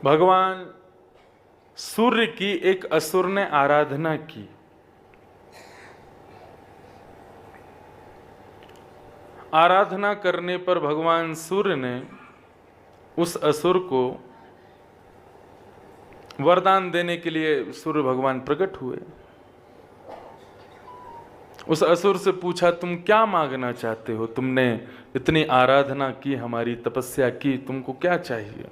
भगवान सूर्य की एक असुर ने आराधना की। आराधना करने पर भगवान सूर्य ने उस असुर को वरदान देने के लिए सूर्य भगवान प्रकट हुए। उस असुर से पूछा, तुम क्या मांगना चाहते हो? तुमने इतनी आराधना की, हमारी तपस्या की, तुमको क्या चाहिए?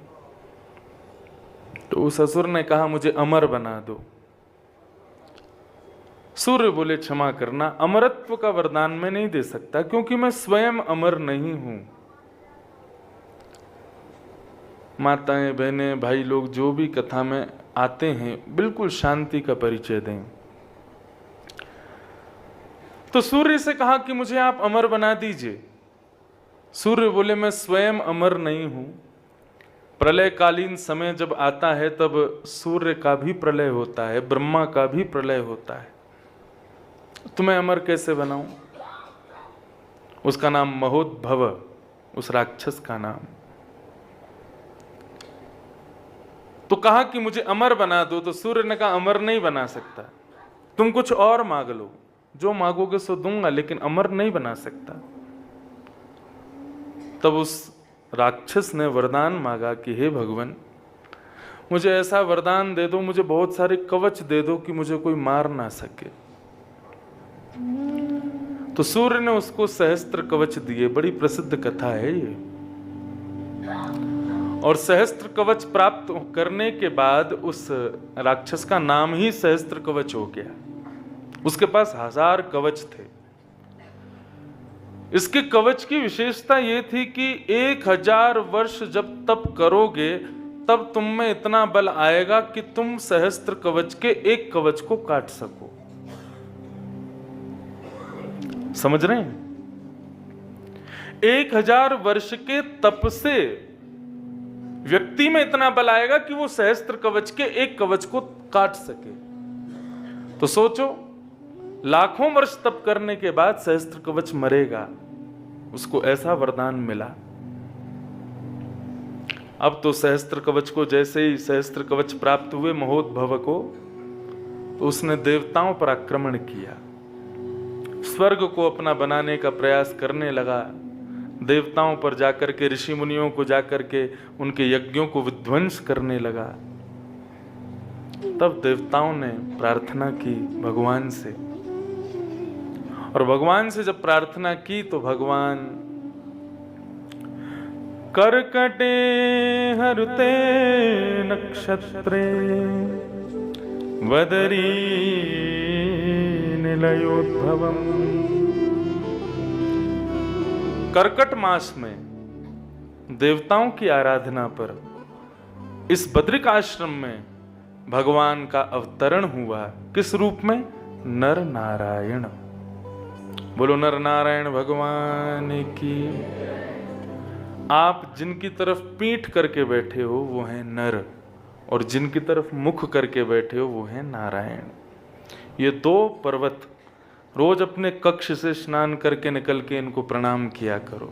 तो उस असुर ने कहा, मुझे अमर बना दो। सूर्य बोले, क्षमा करना, अमरत्व का वरदान मैं नहीं दे सकता, क्योंकि मैं स्वयं अमर नहीं हूं। माताएं, बहनें, भाई लोग जो भी कथा में आते हैं, बिल्कुल शांति का परिचय दें। तो सूर्य से कहा कि मुझे आप अमर बना दीजिए। सूर्य बोले, मैं स्वयं अमर नहीं हूं। प्रलयकालीन समय जब आता है तब सूर्य का भी प्रलय होता है, ब्रह्मा का भी प्रलय होता है, तुम्हें अमर कैसे बनाऊं? उसका नाम महोद्भव, उस राक्षस का नाम। तो कहा कि मुझे अमर बना दो। तो सूर्य ने कहा, अमर नहीं बना सकता, तुम कुछ और मांग लो, जो मांगोगे सो दूंगा, लेकिन अमर नहीं बना सकता। तब उस राक्षस ने वरदान मांगा कि हे भगवान, मुझे ऐसा वरदान दे दो, मुझे बहुत सारे कवच दे दो कि मुझे कोई मार ना सके। तो सूर्य ने उसको सहस्त्र कवच दिए। बड़ी प्रसिद्ध कथा है ये। और सहस्त्र कवच प्राप्त करने के बाद उस राक्षस का नाम ही सहस्त्र कवच हो गया। उसके पास 1000 कवच थे। इसके कवच की विशेषता यह थी कि 1000 वर्ष जब तप करोगे तब तुम में इतना बल आएगा कि तुम सहस्त्र कवच के एक कवच को काट सको। समझ रहे हैं? 1000 वर्ष के तप से व्यक्ति में इतना बल आएगा कि वो सहस्त्र कवच के एक कवच को काट सके। तो सोचो, लाखों वर्ष तप करने के बाद सहस्त्र कवच मरेगा, उसको ऐसा वरदान मिला। अब तो सहस्त्र कवच को, जैसे ही सहस्त्र कवच प्राप्त हुए महोद्भव को, तो उसने देवताओं पर आक्रमण किया, स्वर्ग को अपना बनाने का प्रयास करने लगा। देवताओं पर जाकर के, ऋषि मुनियों को जाकर के उनके यज्ञों को विध्वंस करने लगा। तब देवताओं ने प्रार्थना की भगवान से, और भगवान से जब प्रार्थना की तो भगवान कर्कटे हरुते नक्षत्रे वदरी निलयोद्भवम्। कर्कट मास में देवताओं की आराधना पर इस बद्रिक आश्रम में भगवान का अवतरण हुआ। किस रूप में? नर नारायण। बोलो नर नारायण भगवान की। आप जिनकी तरफ पीठ करके बैठे हो वो है नर, और जिनकी तरफ मुख करके बैठे हो वो है नारायण। ये 2 पर्वत रोज अपने कक्ष से स्नान करके निकल के इनको प्रणाम किया करो।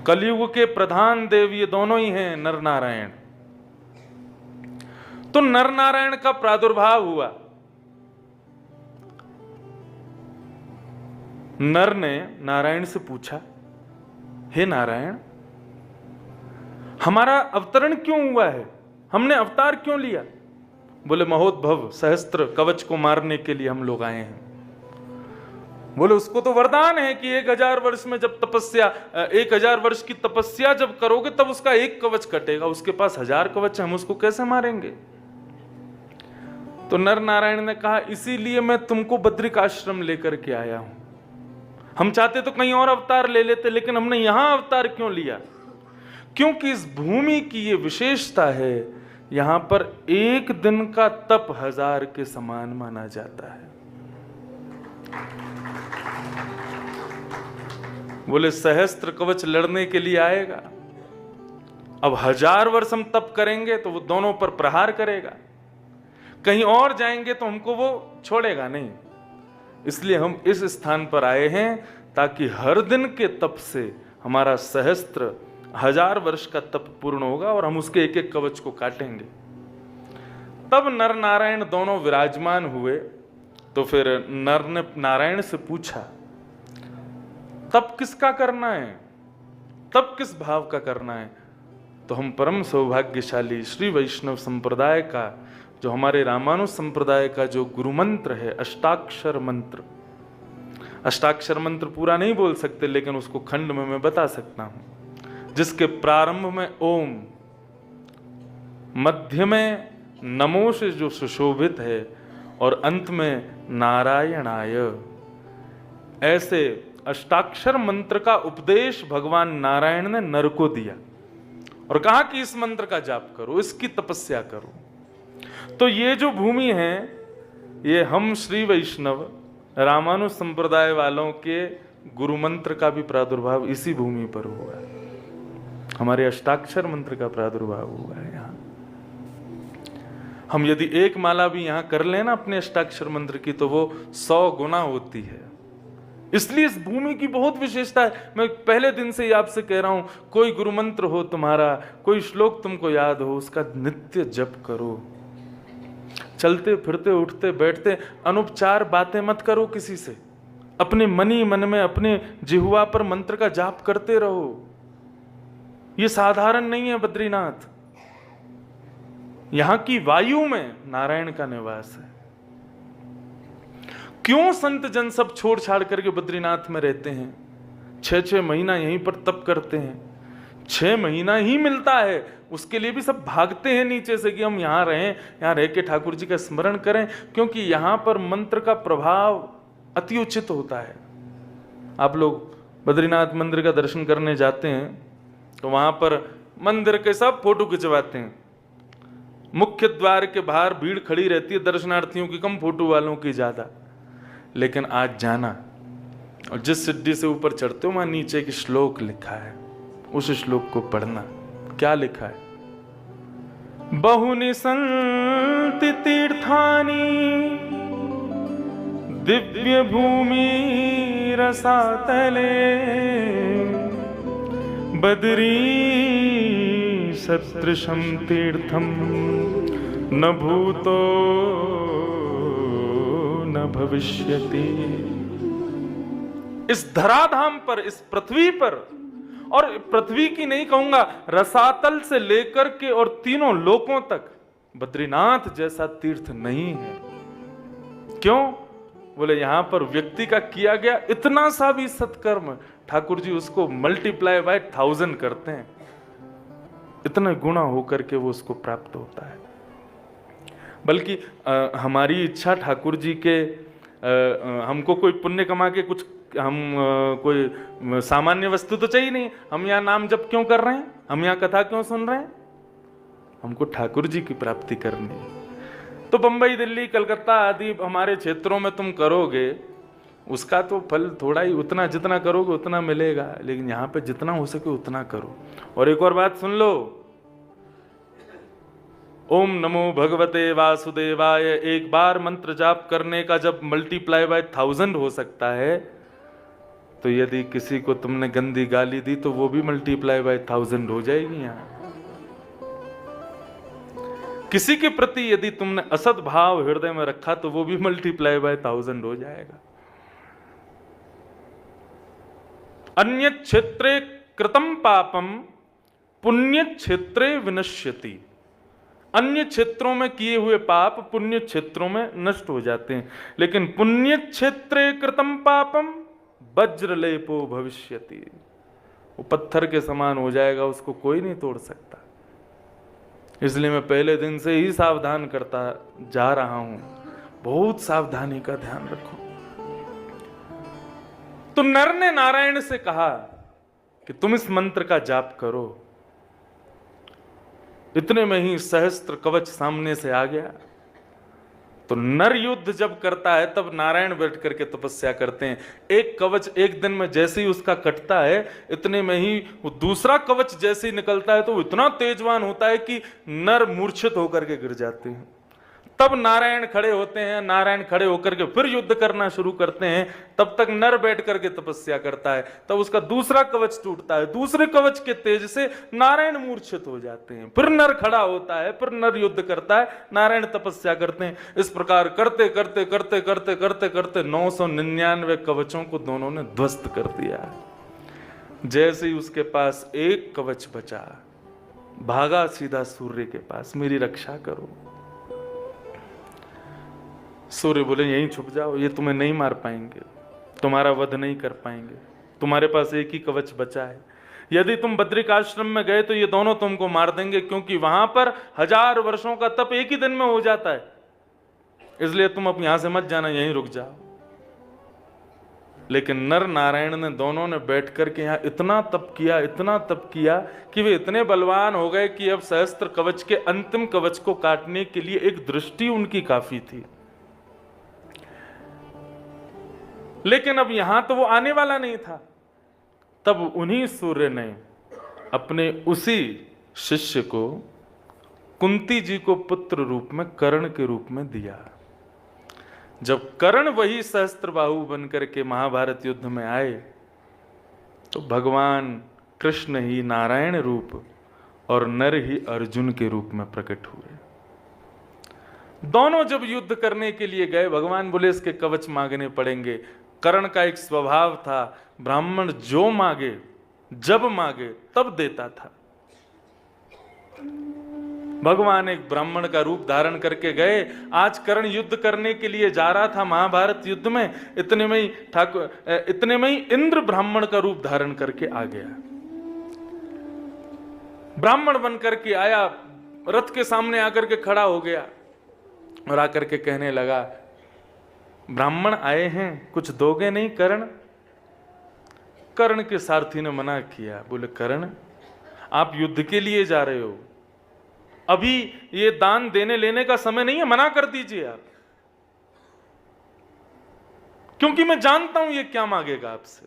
कलयुग के प्रधान देव ये दोनों ही हैं, नर नारायण। तो नर नारायण का प्रादुर्भाव हुआ। नर ने नारायण से पूछा, हे नारायण, हमारा अवतरण क्यों हुआ है? हमने अवतार क्यों लिया? बोले, महोद्भव सहस्त्र कवच को मारने के लिए हम लोग आए हैं। बोले, उसको तो वरदान है कि 1000 वर्ष में जब तपस्या, 1000 वर्ष की तपस्या जब करोगे तब उसका एक कवच कटेगा। उसके पास 1000 कवच है, हम उसको कैसे मारेंगे? तो नर नारायण ने कहा, इसीलिए मैं तुमको बद्रिक आश्रम लेकर के आया हूं। हम चाहते तो कहीं और अवतार ले लेते, लेकिन हमने यहां अवतार क्यों लिया? क्योंकि इस भूमि की ये विशेषता है, यहां पर एक दिन का तप 1000 के समान माना जाता है। बोले, सहस्त्र कवच लड़ने के लिए आएगा, अब 1000 वर्ष हम तप करेंगे तो वो दोनों पर प्रहार करेगा, कहीं और जाएंगे तो हमको वो छोड़ेगा नहीं। इसलिए हम इस स्थान पर आए हैं ताकि हर दिन के तप से हमारा सहस्त्र 1000 वर्ष का तप पूर्ण होगा और हम उसके एक एक कवच को काटेंगे। तब नर नारायण दोनों विराजमान हुए। तो फिर नर ने नारायण से पूछा, तप किसका करना है, तप किस भाव का करना है? तो हम परम सौभाग्यशाली श्री वैष्णव संप्रदाय का, जो हमारे रामानुज संप्रदाय का जो गुरु मंत्र है, अष्टाक्षर मंत्र, अष्टाक्षर मंत्र पूरा नहीं बोल सकते लेकिन उसको खंड में मैं बता सकता हूं, जिसके प्रारंभ में ओम, मध्य में नमो से जो सुशोभित है और अंत में नारायणाय, ऐसे अष्टाक्षर मंत्र का उपदेश भगवान नारायण ने नर को दिया और कहा कि इस मंत्र का जाप करो, इसकी तपस्या करो। तो ये जो भूमि है, ये हम श्री वैष्णव रामानुज संप्रदाय वालों के गुरु मंत्र का भी प्रादुर्भाव इसी भूमि पर हुआ है। हमारे अष्टाक्षर मंत्र का प्रादुर्भाव हुआ है यहाँ। हम यदि एक माला भी यहाँ कर लेना अपने अष्टाक्षर मंत्र की, तो वो 100 गुना होती है। इसलिए इस भूमि की बहुत विशेषता है। मैं पहले दिन से ही आपसे कह रहा हूं, कोई गुरु मंत्र हो तुम्हारा, कोई श्लोक तुमको याद हो, उसका नित्य जप करो। चलते फिरते उठते बैठते अनुपचार बातें मत करो किसी से, अपने मनी मन में अपने जिह्वा पर मंत्र का जाप करते रहो। ये साधारण नहीं है बद्रीनाथ, यहां की वायु में नारायण का निवास है। क्यों संत जन सब छोड़ छाड़ करके बद्रीनाथ में रहते हैं, 6-6 महीना यहीं पर तप करते हैं। 6 महीना ही मिलता है, उसके लिए भी सब भागते हैं नीचे से कि हम यहाँ रहें, यहाँ रह के ठाकुर जी का स्मरण करें, क्योंकि यहाँ पर मंत्र का प्रभाव अति उचित होता है। आप लोग बद्रीनाथ मंदिर का दर्शन करने जाते हैं तो वहां पर मंदिर के सब फोटो खिंचवाते हैं। मुख्य द्वार के बाहर भीड़ खड़ी रहती है दर्शनार्थियों की कम, फोटो वालों की ज्यादा। लेकिन आज जाना और जिस सिद्धि से ऊपर चढ़ते हो वहां नीचे की श्लोक लिखा है, उस श्लोक को पढ़ना। क्या लिखा है? बहुनि संति तीर्थानि दिव्य भूमि रसातले बद्री सदृशं तीर्थम न भूतो न भविष्यति। इस धराधाम पर, इस पृथ्वी पर, और पृथ्वी की नहीं कहूंगा, रसातल से लेकर के और तीनों लोकों तक बद्रीनाथ जैसा तीर्थ नहीं है। क्यों? बोले यहां पर व्यक्ति का किया गया इतना सा भी सत्कर्म, ठाकुर जी उसको मल्टीप्लाई बाय 1000 करते हैं, इतना गुना होकर के वो उसको प्राप्त होता है। बल्कि हमारी इच्छा ठाकुर जी के, हमको कोई पुण्य कमा के कुछ, हम कोई सामान्य वस्तु तो चाहिए नहीं। हम यहाँ नाम जप क्यों कर रहे हैं, हम यहाँ कथा क्यों सुन रहे हैं? हमको ठाकुर जी की प्राप्ति करनी है। तो बंबई, दिल्ली, कलकत्ता आदि हमारे क्षेत्रों में तुम करोगे, उसका तो फल थोड़ा ही, उतना जितना करोगे उतना मिलेगा। लेकिन यहाँ पे जितना हो सके उतना करो। और एक और बात सुन लो, ओम नमो भगवते वासुदेवाय एक बार मंत्र जाप करने का जब मल्टीप्लाई बाय 1000 हो सकता है, तो यदि किसी को तुमने गंदी गाली दी तो वो भी मल्टीप्लाई बाय 1000 हो जाएगी। यहाँ किसी के प्रति यदि तुमने असद भाव हृदय में रखा तो वो भी मल्टीप्लाई बाय 1000 हो जाएगा। अन्य क्षेत्रे कृतम पापम पुण्य क्षेत्रे विनश्यति। अन्य क्षेत्रों में किए हुए पाप पुण्य क्षेत्रों में नष्ट हो जाते हैं, लेकिन पुण्य क्षेत्रे कृतम पापम वज्रलेपो भविष्यति। वो पत्थर के समान हो जाएगा, उसको कोई नहीं तोड़ सकता। इसलिए मैं पहले दिन से ही सावधान करता जा रहा हूं, बहुत सावधानी का ध्यान रखो। तो नर ने नारायण से कहा कि तुम इस मंत्र का जाप करो। इतने में ही सहस्त्र कवच सामने से आ गया। तो नर युद्ध जब करता है तब नारायण बैठ करके तपस्या करते हैं। एक कवच एक दिन में जैसे ही उसका कटता है, इतने में ही वो दूसरा कवच जैसे ही निकलता है तो वो इतना तेजवान होता है कि नर मूर्छित होकर के गिर जाते हैं। तब नारायण खड़े होते हैं, नारायण खड़े होकर के फिर युद्ध करना शुरू करते हैं। तब तक नर बैठ करके तपस्या करता है, तब उसका दूसरा कवच टूटता है, दूसरे कवच के तेज से नारायण मूर्छित हो जाते हैं, फिर नर खड़ा होता है, फिर नर युद्ध करता है, नारायण तपस्या करते हैं। इस प्रकार करते करते करते करते करते करते 999 कवचों को दोनों ने ध्वस्त कर दिया। जैसे ही उसके पास एक कवच बचा, भागा सीधा सूर्य के पास, मेरी रक्षा करो। सूर्य बोले यहीं छुप जाओ, ये तुम्हें नहीं मार पाएंगे, तुम्हारा वध नहीं कर पाएंगे, तुम्हारे पास एक ही कवच बचा है। यदि तुम बद्रिक आश्रम में गए तो ये दोनों तुमको मार देंगे, क्योंकि वहां पर 1000 वर्षों का तप एक ही दिन में हो जाता है, इसलिए तुम अब यहां से मत जाना, यहीं रुक जाओ। लेकिन नर नारायण ने दोनों ने बैठ करके यहां इतना तप किया, इतना तप किया कि वे इतने बलवान हो गए कि अब सहस्त्र कवच के अंतिम कवच को काटने के लिए एक दृष्टि उनकी काफी थी। लेकिन अब यहां तो वो आने वाला नहीं था। तब उन्हीं सूर्य ने अपने उसी शिष्य को कुंती जी को पुत्र रूप में कर्ण के रूप में दिया। जब कर्ण वही सहस्त्रबाहु बनकर के महाभारत युद्ध में आए तो भगवान कृष्ण ही नारायण रूप और नर ही अर्जुन के रूप में प्रकट हुए। दोनों जब युद्ध करने के लिए गए, भगवान बोले इसके कवच मांगने पड़ेंगे। कर्ण का एक स्वभाव था, ब्राह्मण जो मांगे जब मांगे तब देता था। भगवान एक ब्राह्मण का रूप धारण करके गए। आज कर्ण युद्ध करने के लिए जा रहा था महाभारत युद्ध में, इतने में ही इंद्र ब्राह्मण का रूप धारण करके आ गया। ब्राह्मण बन करके आया, रथ के सामने आकर के खड़ा हो गया और आकर के कहने लगा, ब्राह्मण आए हैं, कुछ दोगे नहीं कर्ण? कर्ण के सारथी ने मना किया, बोले कर्ण आप युद्ध के लिए जा रहे हो, अभी ये दान देने लेने का समय नहीं है, मना कर दीजिए आप, क्योंकि मैं जानता हूं ये क्या मांगेगा आपसे,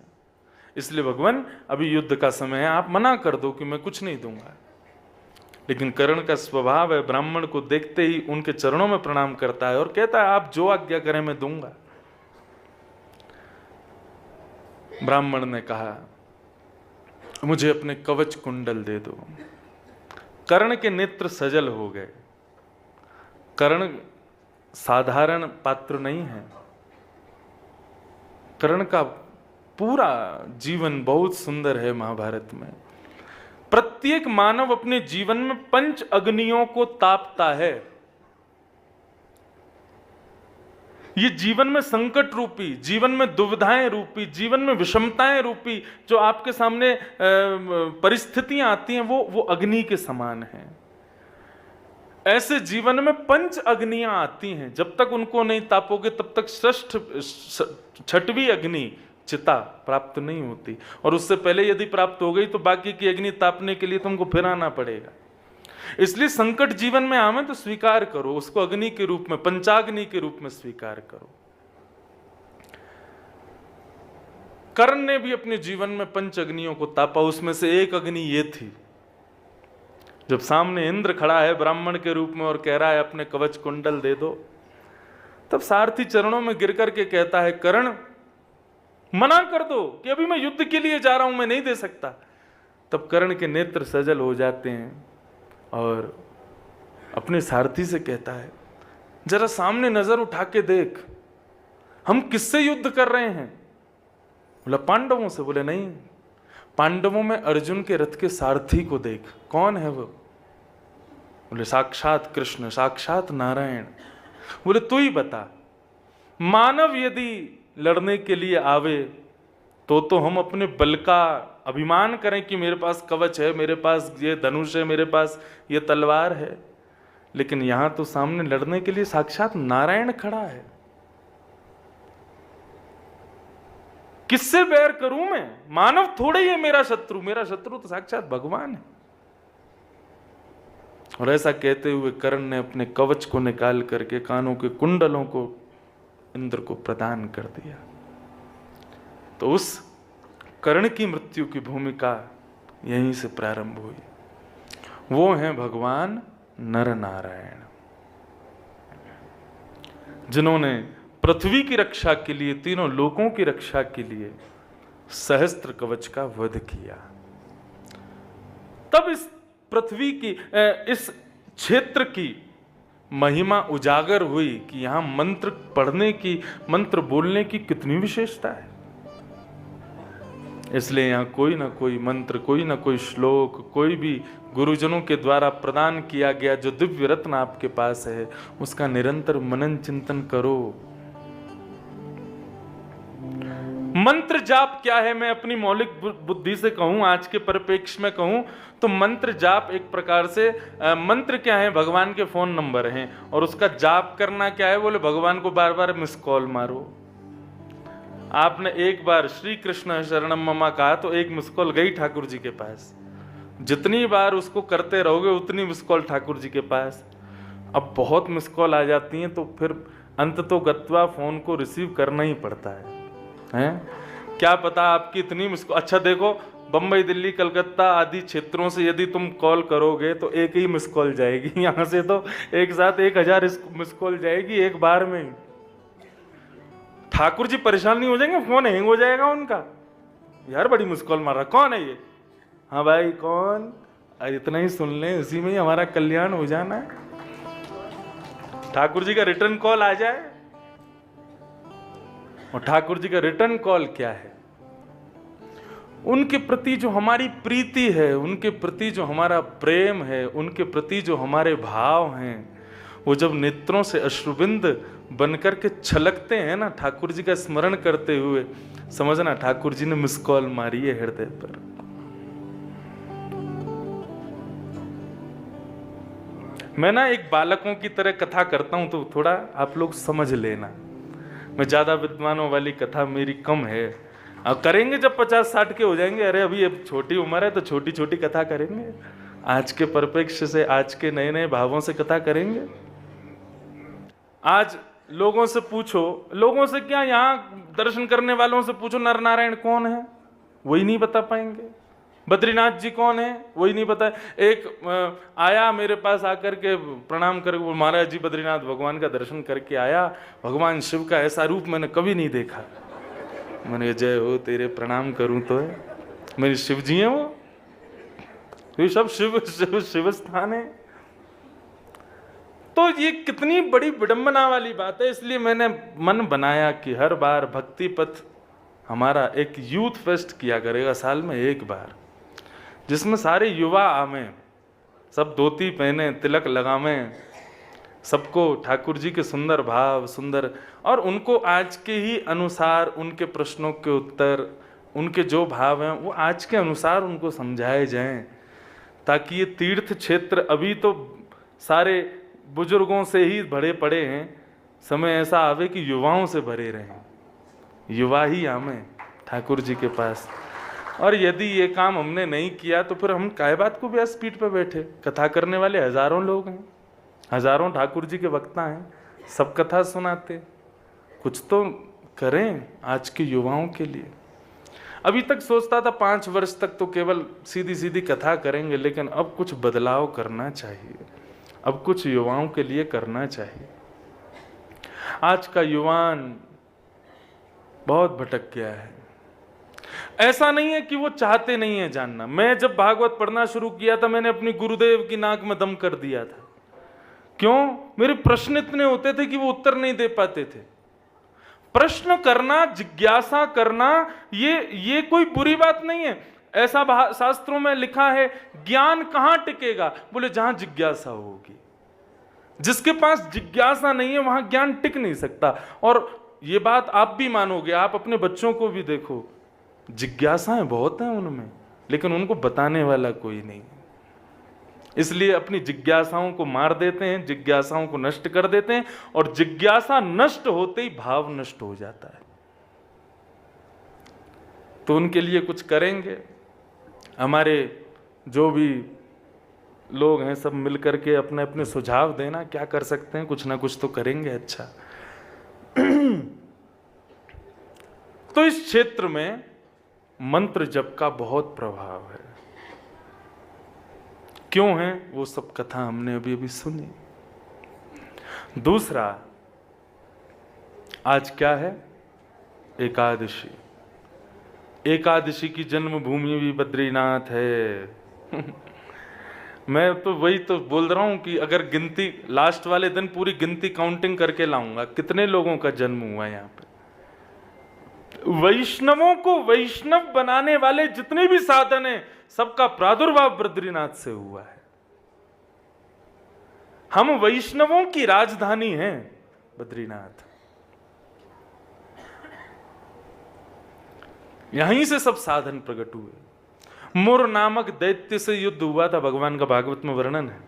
इसलिए भगवान अभी युद्ध का समय है, आप मना कर दो कि मैं कुछ नहीं दूंगा। लेकिन कर्ण का स्वभाव है, ब्राह्मण को देखते ही उनके चरणों में प्रणाम करता है और कहता है आप जो आज्ञा करें मैं दूंगा। ब्राह्मण ने कहा मुझे अपने कवच कुंडल दे दो। कर्ण के नेत्र सजल हो गए। कर्ण साधारण पात्र नहीं है। कर्ण का पूरा जीवन बहुत सुंदर है। महाभारत में प्रत्येक मानव अपने जीवन में 5 अग्नियों को तापता है। ये जीवन में संकट रूपी, जीवन में दुविधाएं रूपी, जीवन में विषमताएं रूपी जो आपके सामने परिस्थितियां आती हैं, वो अग्नि के समान हैं। ऐसे जीवन में 5 अग्नियां आती हैं, जब तक उनको नहीं तापोगे तब तक छठवीं अग्नि चिता प्राप्त नहीं होती, और उससे पहले यदि प्राप्त हो गई तो बाकी की अग्नि तापने के लिए तुमको फिर आना पड़ेगा। इसलिए संकट जीवन में आवे तो स्वीकार करो, उसको अग्नि के रूप में, पंचाग्नि के रूप में स्वीकार करो। कर्ण ने भी अपने जीवन में 5 अग्नियों को तापा। उसमें से एक अग्नि ये थी, जब सामने इंद्र खड़ा है ब्राह्मण के रूप में और कह रहा है अपने कवच कुंडल दे दो, तब सारथी चरणों में गिर करके कहता है कर्ण मना कर दो कि अभी मैं युद्ध के लिए जा रहा हूं, मैं नहीं दे सकता। तब कर्ण के नेत्र सजल हो जाते हैं और अपने सारथी से कहता है जरा सामने नजर उठा के देख, हम किससे युद्ध कर रहे हैं? बोला पांडवों से। बोले नहीं, पांडवों में अर्जुन के रथ के सारथी को देख, कौन है वो? बोले साक्षात कृष्ण, साक्षात नारायण। बोले तू ही बता, मानव यदि लड़ने के लिए आवे तो हम अपने बल का अभिमान करें कि मेरे पास कवच है, मेरे पास ये धनुष है, मेरे पास ये तलवार है, लेकिन यहां तो सामने लड़ने के लिए साक्षात नारायण खड़ा है। किससे बैर करूं मैं? मानव थोड़े ही है मेरा शत्रु, मेरा शत्रु तो साक्षात भगवान है। और ऐसा कहते हुए कर्ण ने अपने कवच को निकाल करके कानों के कुंडलों को इंद्र को प्रदान कर दिया। तो उस कर्ण की मृत्यु की भूमिका यहीं से प्रारंभ हुई। वो हैं भगवान नर नारायण। जिन्होंने पृथ्वी की रक्षा के लिए, तीनों लोकों की रक्षा के लिए सहस्त्र कवच का वध किया। तब इस पृथ्वी की, इस क्षेत्र की महिमा उजागर हुई कि यहां मंत्र पढ़ने की, मंत्र बोलने की कितनी विशेषता है। इसलिए यहां कोई ना कोई मंत्र, कोई ना कोई श्लोक, कोई भी गुरुजनों के द्वारा प्रदान किया गया जो दिव्य रत्न आपके पास है, उसका निरंतर मनन चिंतन करो। मंत्र जाप क्या है, मैं अपनी मौलिक बुद्धि से कहूं, आज के परिप्रेक्ष्य में कहूं तो मंत्र जाप एक प्रकार से, मंत्र क्या है, भगवान के फोन नंबर हैं, और उसका जाप करना क्या है, बोले भगवान को बार बार मिस कॉल मारो। आपने एक बार श्री कृष्ण शरणम ममा कहा तो एक मिस कॉल गई ठाकुर जी के पास। जितनी बार उसको करते रहोगे उतनी मिस कॉल ठाकुर जी के पास। अब बहुत मिस कॉल आ जाती हैं तो फिर अंत तो गत्वा फोन को रिसीव करना ही पड़ता है? क्या पता आपकी इतनी मिस कॉल, अच्छा देखो बम्बई, दिल्ली, कलकत्ता आदि क्षेत्रों से यदि तुम कॉल करोगे तो एक ही मिस कॉल जाएगी, यहां से तो एक साथ 1000 मिस कॉल जाएगी एक बार में। ठाकुर जी परेशान नहीं हो जाएंगे? फोन हैंग हो जाएगा उनका, यार बड़ी मिस कॉल मार रहा, कौन है ये? हाँ भाई कौन? इतना ही सुन लें, इसी में ही हमारा कल्याण हो जाना है। ठाकुर जी का रिटर्न कॉल आ जाए। और ठाकुर जी का रिटर्न कॉल क्या है? उनके प्रति जो हमारी प्रीति है, उनके प्रति जो हमारा प्रेम है, उनके प्रति जो हमारे भाव हैं, वो जब नेत्रों से अश्रुबिंद बनकर के छलकते हैं ना ठाकुर जी का स्मरण करते हुए, समझना ठाकुर जी ने मिस कॉल मारी है हृदय पर। मैं ना एक बालकों की तरह कथा करता हूं तो थोड़ा आप लोग समझ लेना। मैं ज्यादा विद्वानों वाली कथा मेरी कम है। अब करेंगे जब 50-60 के हो जाएंगे, अरे अभी अब छोटी उम्र है तो छोटी छोटी कथा करेंगे। आज के परिप्रेक्ष्य से, आज के नए नए भावों से कथा करेंगे। आज लोगों से पूछो, लोगों से क्या, यहाँ दर्शन करने वालों से पूछो नर नारायण कौन है, वही नहीं बता पाएंगे। बद्रीनाथ जी कौन है, वही नहीं पता। एक आया मेरे पास आकर के प्रणाम करके, वो महाराज जी बद्रीनाथ भगवान का दर्शन करके आया, भगवान शिव का ऐसा रूप मैंने कभी नहीं देखा। मैंने जय हो तेरे, प्रणाम करूं तो है, मेरे शिव जी हैं वो, ये सब शिव शिव शिव स्थान है। तो ये कितनी बड़ी विडंबना वाली बात है। इसलिए मैंने मन बनाया कि हर बार भक्ति पथ हमारा एक यूथ फेस्ट किया करेगा साल में एक बार, जिसमें सारे युवा आवें, सब धोती पहने, तिलक लगावें, सबको ठाकुर जी के सुंदर भाव, सुंदर, और उनको आज के ही अनुसार उनके प्रश्नों के उत्तर, उनके जो भाव हैं वो आज के अनुसार उनको समझाए जाएं, ताकि ये तीर्थ क्षेत्र अभी तो सारे बुजुर्गों से ही भरे पड़े हैं, समय ऐसा आवे कि युवाओं से भरे रहें, युवा ही आवें ठाकुर जी के पास। और यदि ये काम हमने नहीं किया तो फिर हम काय बात को व्यासपीठ पे बैठे? कथा करने वाले हजारों लोग हैं, हजारों ठाकुर जी के वक्ता हैं, सब कथा सुनाते। कुछ तो करें आज के युवाओं के लिए। अभी तक सोचता था 5 वर्ष तक तो केवल सीधी सीधी कथा करेंगे, लेकिन अब कुछ बदलाव करना चाहिए, अब कुछ युवाओं के लिए करना चाहिए। आज का युवान बहुत भटक गया है। ऐसा नहीं है कि वो चाहते नहीं है जानना। मैं जब भागवत पढ़ना शुरू किया था, मैंने अपनी गुरुदेव की नाक में दम कर दिया था। क्यों? मेरे प्रश्न इतने होते थे कि वो उत्तर नहीं दे पाते थे। प्रश्न करना, जिज्ञासा करना, ये कोई बुरी बात नहीं है। ऐसा शास्त्रों में लिखा है, ज्ञान कहां टिकेगा? बोले जहां जिज्ञासा होगी। जिसके पास जिज्ञासा नहीं है वहां ज्ञान टिक नहीं सकता। और ये बात आप भी मानोगे, आप अपने बच्चों को भी देखो, जिज्ञासाएं बहुत हैं उनमें, लेकिन उनको बताने वाला कोई नहीं। इसलिए अपनी जिज्ञासाओं को मार देते हैं, जिज्ञासाओं को नष्ट कर देते हैं, और जिज्ञासा नष्ट होते ही भाव नष्ट हो जाता है। तो उनके लिए कुछ करेंगे। हमारे जो भी लोग हैं सब मिलकर के अपने अपने सुझाव देना, क्या कर सकते हैं, कुछ ना कुछ तो करेंगे। अच्छा तो इस क्षेत्र में मंत्र जप का बहुत प्रभाव है। क्यों है? वो सब कथा हमने अभी अभी सुनी। दूसरा, आज क्या है? एकादशी। एकादशी की जन्मभूमि भी बद्रीनाथ है। मैं तो वही तो बोल रहा हूं कि अगर गिनती लास्ट वाले दिन पूरी गिनती काउंटिंग करके लाऊंगा कितने लोगों का जन्म हुआ है यहां पे। वैष्णवों को वैष्णव बनाने वाले जितने भी साधन हैं सबका प्रादुर्भाव बद्रीनाथ से हुआ है। हम वैष्णवों की राजधानी हैं बद्रीनाथ। यहीं से सब साधन प्रकट हुए। मुर नामक दैत्य से युद्ध हुआ था, भगवान का भागवत में वर्णन है।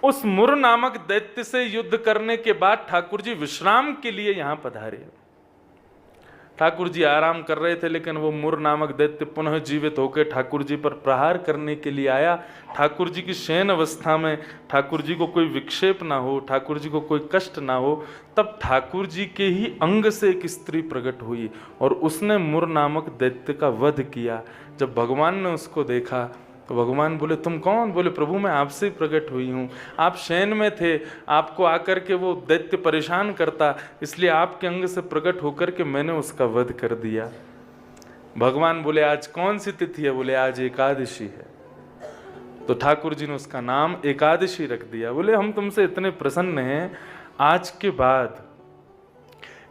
उस मुर नामक दैत्य से युद्ध करने के बाद ठाकुर जी विश्राम के लिए यहां पधारे। ठाकुर जी आराम कर रहे थे, लेकिन वो मुर नामक दैत्य पुनः जीवित होकर ठाकुर जी पर प्रहार करने के लिए आया। ठाकुर जी की शयन अवस्था में ठाकुर जी को कोई विक्षेप ना हो, ठाकुर जी को कोई कष्ट ना हो, तब ठाकुर जी के ही अंग से एक स्त्री प्रकट हुई और उसने मुर नामक दैत्य का वध किया। जब भगवान ने उसको देखा तो भगवान बोले, तुम कौन? बोले, प्रभु मैं आपसे प्रकट हुई हूँ। आप शयन में थे, आपको आकर के वो दैत्य परेशान करता, इसलिए आपके अंग से प्रकट होकर के मैंने उसका वध कर दिया। भगवान बोले, आज कौन सी तिथि है? बोले, आज एकादशी है। तो ठाकुर जी ने उसका नाम एकादशी रख दिया। बोले, हम तुमसे इतने प्रसन्न हैं, आज के बाद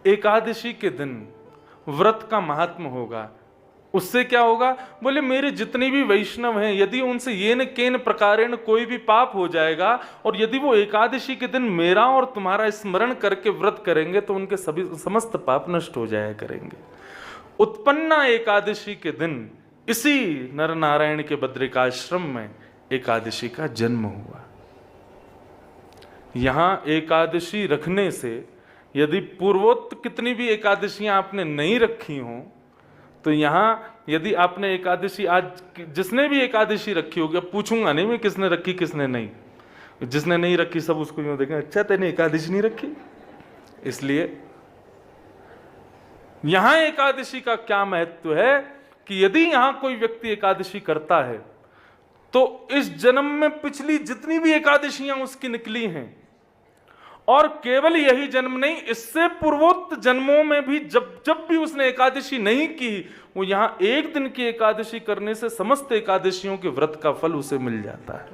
एकादशी के दिन व्रत का महात्म होगा। उससे क्या होगा? बोले, मेरे जितने भी वैष्णव हैं यदि उनसे ये न केन प्रकारेण कोई भी पाप हो जाएगा और यदि वो एकादशी के दिन मेरा और तुम्हारा स्मरण करके व्रत करेंगे तो उनके सभी समस्त पाप नष्ट हो जाया करेंगे। उत्पन्ना एकादशी के दिन इसी नर नारायण के बद्रिकाश्रम में एकादशी का जन्म हुआ। यहां एकादशी रखने से यदि पूर्वोक्त कितनी भी एकादशियां आपने नहीं रखी हों तो यहां यदि आपने एकादशी आज जिसने भी एकादशी रखी होगी, अब पूछूंगा नहीं मैं किसने रखी किसने नहीं, जिसने नहीं रखी सब उसको यूं देखें, अच्छा तेने एकादशी नहीं रखी। इसलिए यहां एकादशी का क्या महत्व है कि यदि यहां कोई व्यक्ति एकादशी करता है तो इस जन्म में पिछली जितनी भी एकादशियां उसकी निकली हैं, और केवल यही जन्म नहीं, इससे पूर्वोक्त जन्मों में भी जब जब भी उसने एकादशी नहीं की, वो यहां एक दिन की एकादशी करने से समस्त एकादशियों के व्रत का फल उसे मिल जाता है।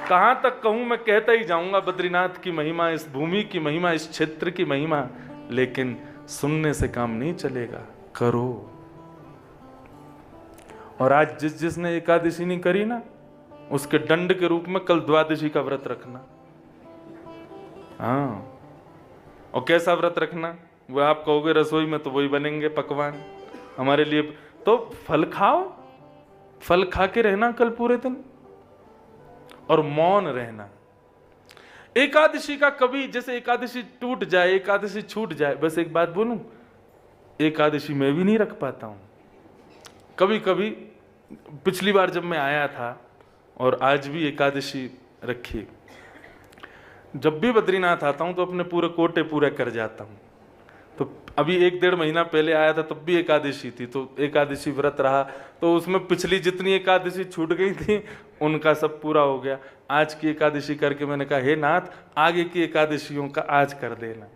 कहां तक कहूं, मैं कहता ही जाऊंगा बद्रीनाथ की महिमा, इस भूमि की महिमा, इस क्षेत्र की महिमा, लेकिन सुनने से काम नहीं चलेगा, करो। और आज जिसने एकादशी नहीं करी ना, उसके दंड के रूप में कल द्वादशी का व्रत रखना। हाँ, और कैसा व्रत रखना? वो आप कहोगे रसोई में तो वही बनेंगे पकवान हमारे लिए, तो फल खाओ, फल खा के रहना कल पूरे दिन, और मौन रहना। एकादशी का कभी जैसे एकादशी टूट जाए, एकादशी छूट जाए, बस एक बात बोलूं, एकादशी मैं भी नहीं रख पाता हूं। कभी कभी पिछली बार जब मैं आया था और आज भी एकादशी रखी, जब भी बद्रीनाथ आता हूं तो अपने पूरे कोटे पूरे कर जाता हूं। तो अभी 1-1.5 महीना पहले आया था, तब भी एकादशी थी, तो एकादशी व्रत रहा, तो उसमें पिछली जितनी एकादशी छूट गई थी उनका सब पूरा हो गया। आज की एकादशी करके मैंने कहा, हे नाथ, आगे की एकादशियों का आज कर देना,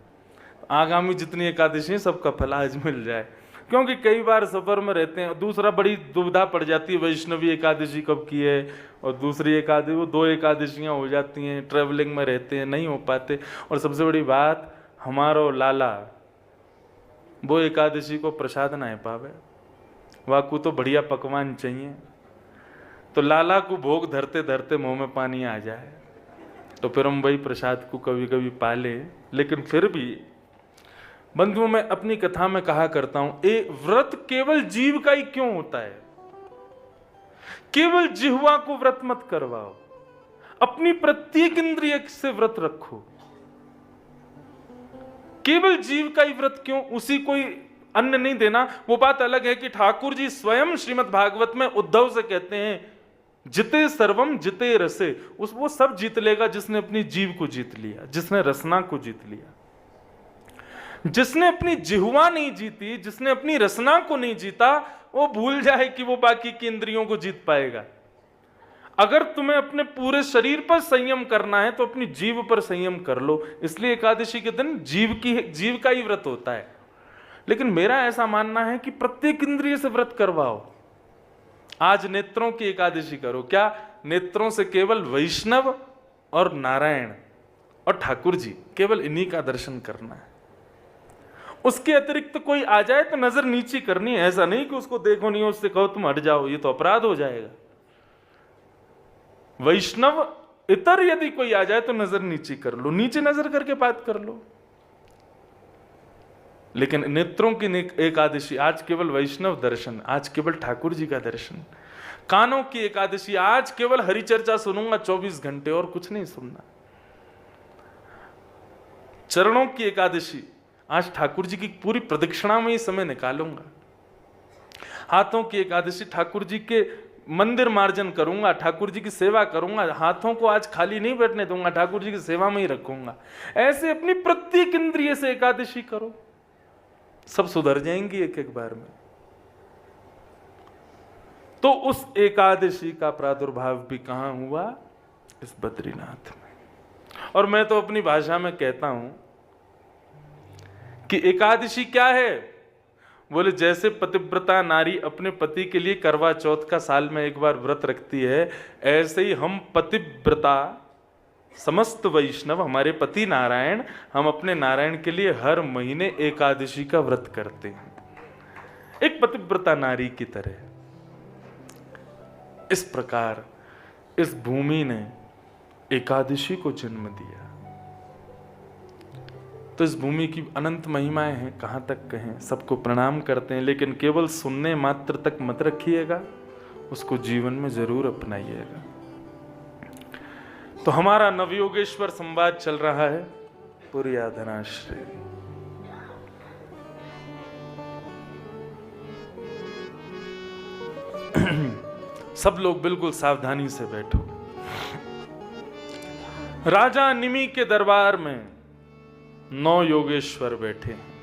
आगामी जितनी एकादशी है सबका फल आज मिल जाए। क्योंकि कई बार सफर में रहते हैं। दूसरा बड़ी दुविधा पड़ जाती है, वैष्णवी एकादशी कब की है, और दूसरी एकादशी, वो 2 एकादशियां हो जाती हैं, ट्रैवलिंग में रहते हैं, नहीं हो पाते। और सबसे बड़ी बात, हमारो लाला वो एकादशी को प्रसाद ना पावे, वाकू तो बढ़िया पकवान चाहिए, तो लाला को भोग धरते धरते मुंह में पानी आ जाए, तो फिर हम वही प्रसाद को कभी कभी पाले। लेकिन फिर भी बंधुओं, मैं अपनी कथा में कहा करता हूं, व्रत केवल जीव का ही क्यों होता है? केवल जिह्वा को व्रत मत करवाओ, अपनी प्रत्येक इंद्रिय से व्रत रखो। केवल जीव का ही व्रत क्यों? उसी कोई अन्न नहीं देना। वो बात अलग है कि ठाकुर जी स्वयं श्रीमद् भागवत में उद्धव से कहते हैं, जिते सर्वम जिते रसे, वो सब जीत लेगा जिसने अपनी जीव को जीत लिया, जिसने रसना को जीत लिया। जिसने अपनी जिह्वा नहीं जीती, जिसने अपनी रसना को नहीं जीता, वो भूल जाए कि वो बाकी की इंद्रियों को जीत पाएगा। अगर तुम्हें अपने पूरे शरीर पर संयम करना है तो अपनी जीभ पर संयम कर लो। इसलिए एकादशी के दिन जीव का ही व्रत होता है। लेकिन मेरा ऐसा मानना है कि प्रत्येक इंद्रिय से व्रत करवाओ। आज नेत्रों की एकादशी करो। क्या नेत्रों से केवल वैष्णव और नारायण और ठाकुर जी, केवल इन्हीं का दर्शन करना है। उसके अतिरिक्त कोई आ जाए तो नजर नीची करनी है। ऐसा नहीं कि उसको देखो नहीं, उससे कहो तुम हट जाओ, ये तो अपराध हो जाएगा। वैष्णव इतर यदि कोई आ जाए तो नजर नीची कर लो, नीचे नजर करके बात कर लो। लेकिन नेत्रों की एकादशी, आज केवल वैष्णव दर्शन, आज केवल ठाकुर जी का दर्शन। कानों की एकादशी, आज केवल हरि चर्चा सुनूंगा 24 घंटे और कुछ नहीं सुनना। चरणों की एकादशी, आज ठाकुर जी की पूरी प्रदक्षिणा में ही समय निकालूंगा। हाथों की एकादशी, ठाकुर जी के मंदिर मार्जन करूंगा, ठाकुर जी की सेवा करूंगा। हाथों को आज खाली नहीं बैठने दूंगा, ठाकुर जी की सेवा में ही रखूंगा। ऐसे अपनी प्रत्येक इंद्रिय से एकादशी करो, सब सुधर जाएंगी एक एक बार में। तो उस एकादशी का प्रादुर्भाव भी कहां हुआ? इस बद्रीनाथ में। और मैं तो अपनी भाषा में कहता हूं कि एकादशी क्या है? बोले जैसे पतिव्रता नारी अपने पति के लिए करवा चौथ का साल में एक बार व्रत रखती है, ऐसे ही हम पतिव्रता समस्त वैष्णव, हमारे पति नारायण, हम अपने नारायण के लिए हर महीने एकादशी का व्रत करते हैं, एक पतिव्रता नारी की तरह। इस प्रकार इस भूमि ने एकादशी को जन्म दिया। तो इस भूमि की अनंत महिमाएं हैं, कहां तक कहें। सबको प्रणाम करते हैं, लेकिन केवल सुनने मात्र तक मत रखिएगा, उसको जीवन में जरूर अपनाइएगा। तो हमारा नवयोगेश्वर संवाद चल रहा है, पूरी आधनाश्रय। सब लोग बिल्कुल सावधानी से बैठो। राजा निमि के दरबार में 9 योगेश्वर बैठे हैं।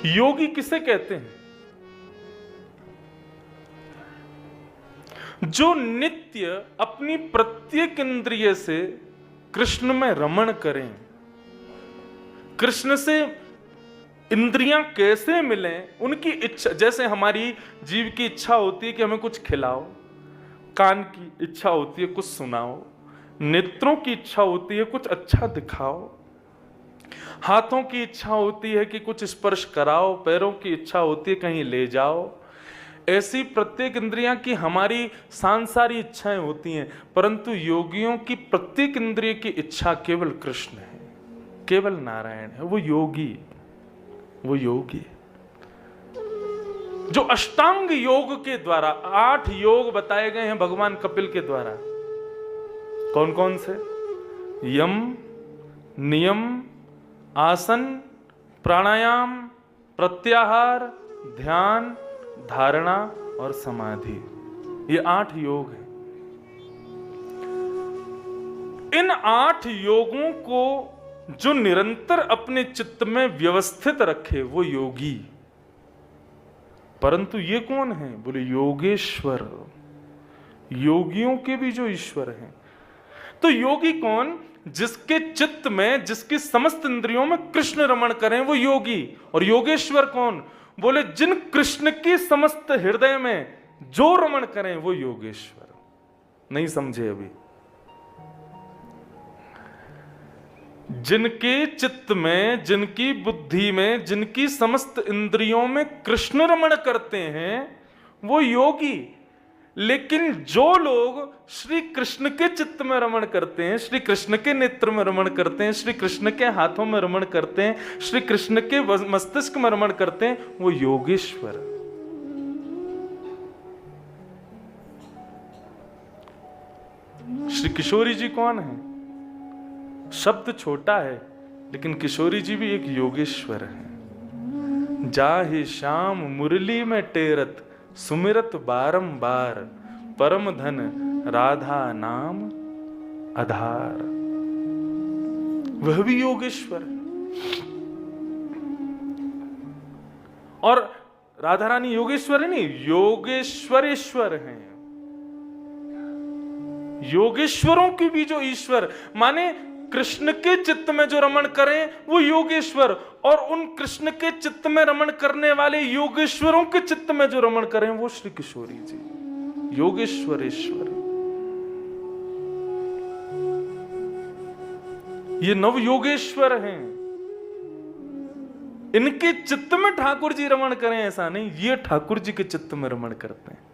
योगी किसे कहते हैं? जो नित्य अपनी प्रत्येक इंद्रिय से कृष्ण में रमण करें। कृष्ण से इंद्रियां कैसे मिलें? उनकी इच्छा, जैसे हमारी जीव की इच्छा होती है कि हमें कुछ खिलाओ, कान की इच्छा होती है कुछ सुनाओ, नेत्रों की इच्छा होती है कुछ अच्छा दिखाओ, हाथों की इच्छा होती है कि कुछ स्पर्श कराओ, पैरों की इच्छा होती है कहीं ले जाओ। ऐसी प्रत्येक इंद्रियां की हमारी सांसारिक इच्छाएं होती हैं, परंतु योगियों की प्रत्येक इंद्रिय की इच्छा केवल कृष्ण है, केवल नारायण है। वो योगी, वो योगी जो अष्टांग योग के द्वारा 8 योग बताए गए हैं भगवान कपिल के द्वारा। कौन कौन से? यम, नियम, आसन, प्राणायाम, प्रत्याहार, ध्यान, धारणा और समाधि। ये 8 योग हैं। इन 8 योगों को जो निरंतर अपने चित्त में व्यवस्थित रखे वो योगी। परंतु ये कौन है? बोले योगेश्वर, योगियों के भी जो ईश्वर हैं। तो योगी कौन? जिसके चित्त में, जिसकी समस्त इंद्रियों में कृष्ण रमण करें वो योगी। और योगेश्वर कौन? बोले जिन कृष्ण की समस्त हृदय में जो रमण करें वो योगेश्वर। नहीं समझे अभी? जिनके चित्त में, जिनकी बुद्धि में, जिनकी समस्त इंद्रियों में कृष्ण रमण करते हैं वो योगी। लेकिन जो लोग श्री कृष्ण के चित्त में रमण करते हैं, श्री कृष्ण के नेत्र में रमण करते हैं, श्री कृष्ण के हाथों में रमण करते हैं, श्री कृष्ण के मस्तिष्क में रमण करते हैं, वो योगेश्वर। श्री किशोरी जी कौन है? शब्द छोटा है लेकिन किशोरी जी भी एक योगेश्वर है। जाहि श्याम मुरली में टेरत, सुमिरत बारंबार, परम धन राधा नाम आधार। वह भी योगेश्वर है। और राधा रानी योगेश्वर है नहीं, योगेश्वरेश्वर हैं। योगेश्वरों की भी जो ईश्वर, माने कृष्ण के चित्त में जो रमण करें वो योगेश्वर, और उन कृष्ण के चित्त में रमण करने वाले योगेश्वरों के चित्त में जो रमण करें वो श्री किशोरी जी, योगेश्वरेश्वर। ये नव योगेश्वर हैं। इनके चित्त में ठाकुर जी रमण करें ऐसा नहीं, ये ठाकुर जी के चित्त में रमण करते हैं।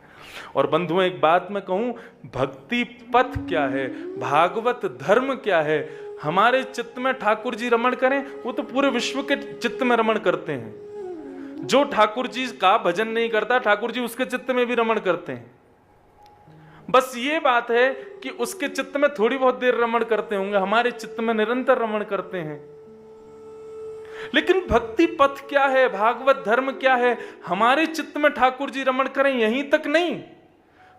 और बंधुओं एक बात मैं कहूं, भक्ति पथ क्या है, भागवत धर्म क्या है, हमारे चित्त में ठाकुर जी रमण करें, वो तो पूरे विश्व के चित्त में रमण करते हैं। जो ठाकुर जी का भजन नहीं करता, ठाकुर जी उसके चित्त में भी रमण करते हैं। बस ये बात है कि उसके चित्त में थोड़ी बहुत देर रमण करते होंगे, हमारे चित्त में निरंतर रमण करते हैं। लेकिन भक्ति पथ क्या है, भागवत धर्म क्या है, हमारे चित्त में ठाकुर जी रमण करें, यहीं तक नहीं,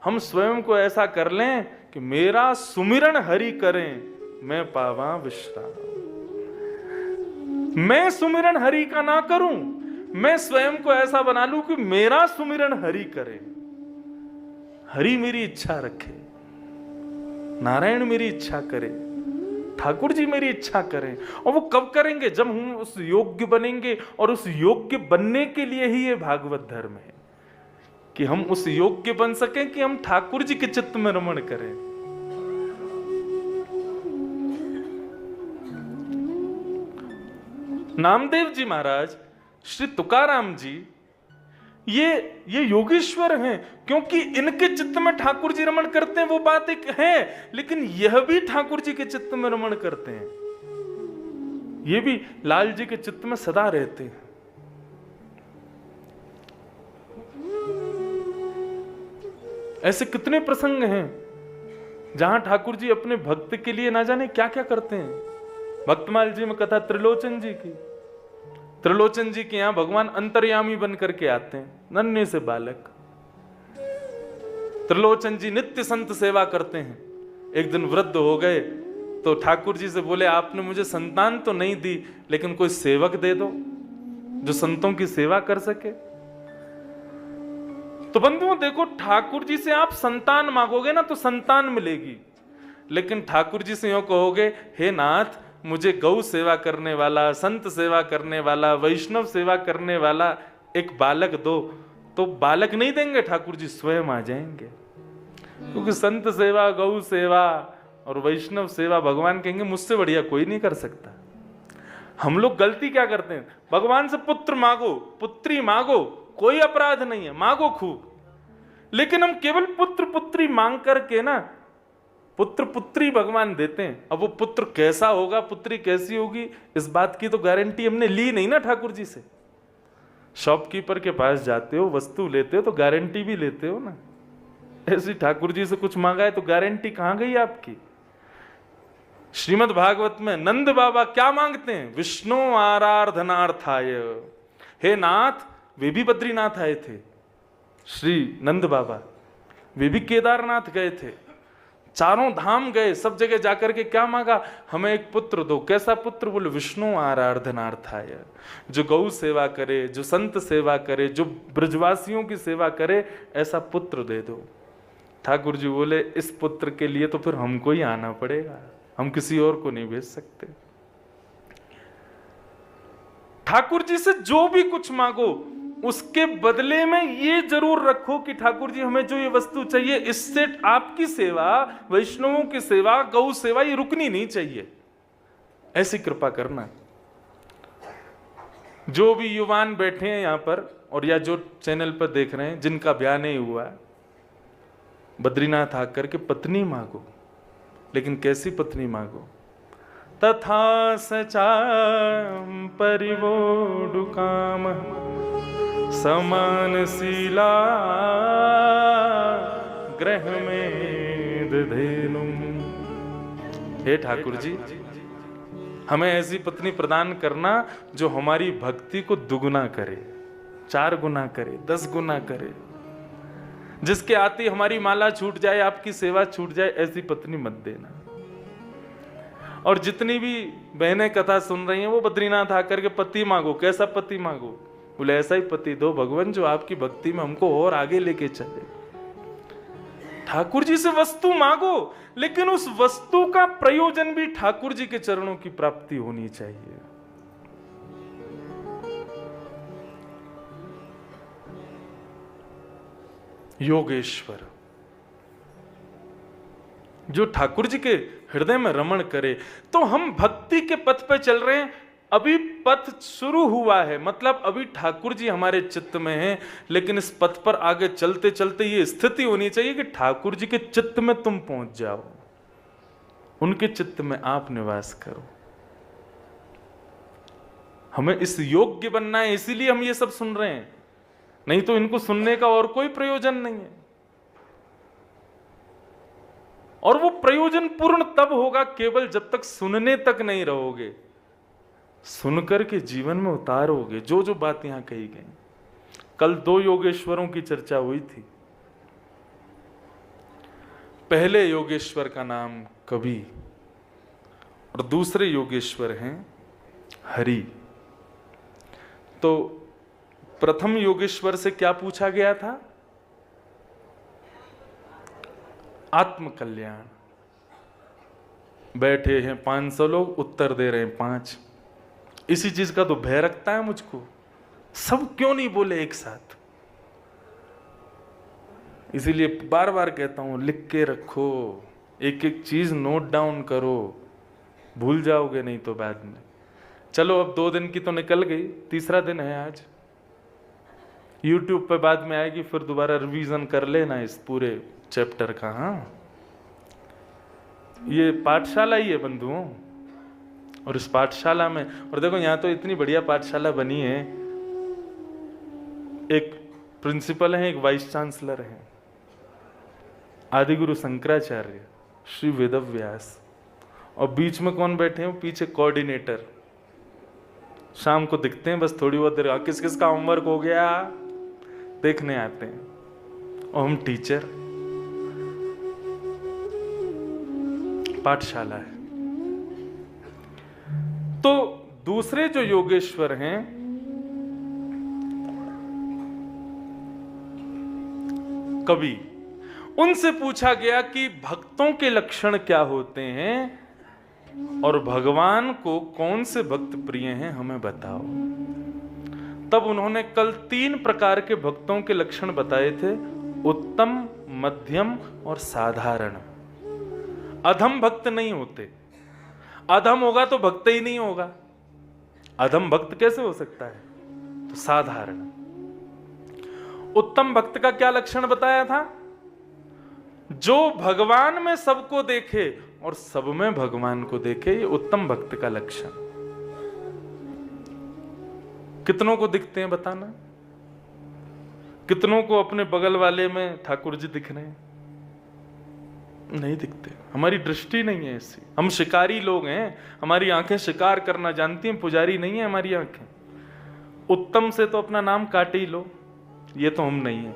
हम स्वयं को ऐसा कर लें कि मेरा सुमिरन हरि करें, मैं पावा विश्राम। मैं सुमिरन हरि का ना करूं, मैं स्वयं को ऐसा बना लूं कि मेरा सुमिरन हरि करे, हरि मेरी इच्छा रखे, नारायण मेरी इच्छा करे, ठाकुर जी मेरी इच्छा करें। और वो कब करेंगे, जब हम उस योग्य बनेंगे। और उस योग्य बनने के लिए ही ये भागवत धर्म है कि हम उस योग्य बन सकें कि हम ठाकुर जी के चित्त में रमण करें। नामदेव जी महाराज, श्री तुकाराम जी, ये योगेश्वर हैं, क्योंकि इनके चित्त में ठाकुर जी रमण करते हैं वो बात एक है, लेकिन यह भी ठाकुर जी के चित्त में रमण करते हैं, ये भी लाल जी के चित्त में सदा रहते हैं। ऐसे कितने प्रसंग हैं जहां ठाकुर जी अपने भक्त के लिए ना जाने क्या क्या करते हैं। भक्तमाल जी में कथा त्रिलोचन जी की, त्रिलोचन जी के यहां भगवान अंतर्यामी बन करके आते हैं, नन्हे से बालक। त्रिलोचन जी नित्य संत सेवा करते हैं। एक दिन वृद्ध हो गए तो ठाकुर जी से बोले, आपने मुझे संतान तो नहीं दी, लेकिन कोई सेवक दे दो जो संतों की सेवा कर सके। तो बंधुओं देखो, ठाकुर जी से आप संतान मांगोगे ना तो संतान मिलेगी, लेकिन ठाकुर जी से यूं कहोगे, हे नाथ मुझे गौ सेवा करने वाला, संत सेवा करने वाला, वैष्णव सेवा करने वाला एक बालक दो, तो बालक नहीं देंगे, ठाकुर जी स्वयं आ जाएंगे। क्योंकि संत सेवा, गौ सेवा और वैष्णव सेवा भगवान कहेंगे मुझसे बढ़िया कोई नहीं कर सकता। हम लोग गलती क्या करते हैं, भगवान से पुत्र मांगो, पुत्री मांगो, कोई अपराध नहीं है, मांगो खूब, लेकिन हम केवल पुत्र पुत्री मांग करके ना, पुत्र पुत्री भगवान देते हैं। अब वो पुत्र कैसा होगा, पुत्री कैसी होगी, इस बात की तो गारंटी हमने ली नहीं ना ठाकुर जी से। शॉपकीपर के पास जाते हो, वस्तु लेते हो तो गारंटी भी लेते हो ना। ऐसी ठाकुर जी से कुछ मांगा है तो गारंटी कहां गई आपकी। श्रीमद् भागवत में नंद बाबा क्या मांगते हैं, विष्णु आराधनार्थाय। हे नाथ, वे भी बद्रीनाथ आए थे, श्री नंद बाबा, वे भी केदारनाथ गए थे, चारों धाम गए, सब जगह जाकर के क्या मांगा, हमें एक पुत्र दो। कैसा पुत्र, बोले विष्णु आराधनार्थाय, जो गौ सेवा करे, जो संत सेवा करे, जो ब्रजवासियों की सेवा करे, ऐसा पुत्र दे दो। ठाकुर जी बोले, इस पुत्र के लिए तो फिर हमको ही आना पड़ेगा, हम किसी और को नहीं भेज सकते। ठाकुर जी से जो भी कुछ मांगो उसके बदले में ये जरूर रखो कि ठाकुर जी हमें जो ये वस्तु चाहिए, इससे आपकी सेवा, वैष्णवों की सेवा, गौ सेवा ये रुकनी नहीं चाहिए। ऐसी कृपा करना। जो भी युवान बैठे हैं यहां पर और या जो चैनल पर देख रहे हैं, जिनका ब्याह नहीं हुआ, बद्रीनाथ आकर के पत्नी मांगो, लेकिन कैसी पत्नी मांगो, तथा सचा परिवोडुकाम समानशीला ग्रह में दधेनुम। हे ठाकुर जी, हमें ऐसी पत्नी प्रदान करना जो हमारी भक्ति को दुगुना करे, 4 गुना करे, 10 गुना करे, जिसके आते हमारी माला छूट जाए, आपकी सेवा छूट जाए, ऐसी पत्नी मत देना। और जितनी भी बहनें कथा सुन रही हैं वो बद्रीनाथ आकर के पति मांगो। कैसा पति मांगो, बोले ऐसा ही पति दो भगवान जो आपकी भक्ति में हमको और आगे लेके चले। ठाकुर जी से वस्तु मांगो, लेकिन उस वस्तु का प्रयोजन भी ठाकुर जी के चरणों की प्राप्ति होनी चाहिए। योगेश्वर जो ठाकुर जी के हृदय में रमण करे। तो हम भक्ति के पथ पे चल रहे हैं, अभी पथ शुरू हुआ है, मतलब अभी ठाकुर जी हमारे चित्त में हैं, लेकिन इस पथ पर आगे चलते चलते ये स्थिति होनी चाहिए कि ठाकुर जी के चित्त में तुम पहुंच जाओ, उनके चित्त में आप निवास करो। हमें इस योग्य बनना है, इसीलिए हम ये सब सुन रहे हैं, नहीं तो इनको सुनने का और कोई प्रयोजन नहीं है। और वो प्रयोजन पूर्ण तब होगा केवल जब तक सुनने तक नहीं रहोगे, सुनकर के जीवन में उतारोगे जो जो बात यहां कही गई। कल 2 योगेश्वरों की चर्चा हुई थी। पहले योगेश्वर का नाम कवि और दूसरे योगेश्वर हैं हरि। तो प्रथम योगेश्वर से क्या पूछा गया था? आत्मकल्याण। बैठे हैं 500 लोग, उत्तर दे रहे हैं 5। इसी चीज का तो भय रखता है मुझको, सब क्यों नहीं बोले एक साथ। इसीलिए बार बार कहता हूं लिख के रखो, एक एक चीज नोट डाउन करो, भूल जाओगे नहीं तो बाद में। चलो अब 2 दिन की तो निकल गई, तीसरा दिन है आज। YouTube पे बाद में आएगी, फिर दोबारा रिवीजन कर लेना इस पूरे चैप्टर का। हाँ, ये पाठशाला ही है बंधुओं, और इस पाठशाला में, और देखो यहाँ तो इतनी बढ़िया पाठशाला बनी है, एक प्रिंसिपल है, एक वाइस चांसलर है, आदिगुरु शंकराचार्य, श्री वेदव्यास, और बीच में कौन बैठे हैं? पीछे कोऑर्डिनेटर, शाम को दिखते हैं बस थोड़ी बहुत देर, किस किस का होमवर्क हो गया देखने आते हैं, और हम टीचर। पाठशाला है। तो दूसरे जो योगेश्वर हैं, कवि, उनसे पूछा गया कि भक्तों के लक्षण क्या होते हैं और भगवान को कौन से भक्त प्रिय हैं, हमें बताओ। तब उन्होंने कल 3 प्रकार के भक्तों के लक्षण बताए थे, उत्तम, मध्यम और साधारण। अधम भक्त नहीं होते, अधम होगा तो भक्त ही नहीं होगा, अधम भक्त कैसे हो सकता है? तो साधारण। उत्तम भक्त का क्या लक्षण बताया था? जो भगवान में सबको देखे और सब में भगवान को देखे, ये उत्तम भक्त का लक्षण। कितनों को दिखते हैं बताना? कितनों को अपने बगल वाले में ठाकुर जी दिख रहे हैं? नहीं दिखते, हमारी दृष्टि नहीं है ऐसी। हम शिकारी लोग हैं, हमारी आंखें शिकार करना जानती हैं, पुजारी नहीं है हमारी आंखें। उत्तम से तो अपना नाम काट ही लो, ये तो हम नहीं है।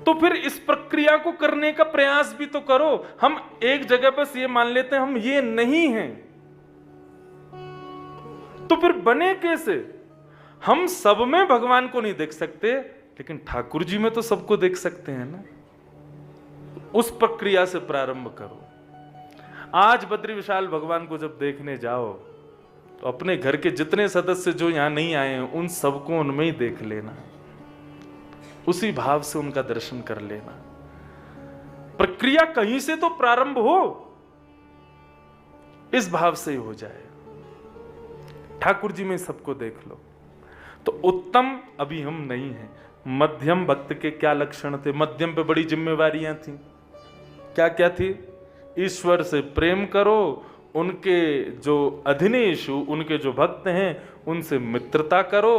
तो फिर इस प्रक्रिया को करने का प्रयास भी तो करो। हम एक जगह बस ये मान लेते हैं हम ये नहीं हैं, तो फिर बने कैसे? हम सब में भगवान को नहीं देख सकते, लेकिन ठाकुर जी में तो सबको देख सकते हैं ना। उस प्रक्रिया से प्रारंभ करो। आज बद्री विशाल भगवान को जब देखने जाओ तो अपने घर के जितने सदस्य जो यहां नहीं आए हैं उन सबको उनमें ही देख लेना, उसी भाव से उनका दर्शन कर लेना। प्रक्रिया कहीं से तो प्रारंभ हो, इस भाव से ही हो जाए। ठाकुर जी में सबको देख लो। तो उत्तम अभी हम नहीं हैं। मध्यम भक्त के क्या लक्षण थे? मध्यम पे बड़ी जिम्मेवारियां थी। क्या क्या थी? ईश्वर से प्रेम करो, उनके जो अधीनेशु, उनके जो भक्त हैं उनसे मित्रता करो,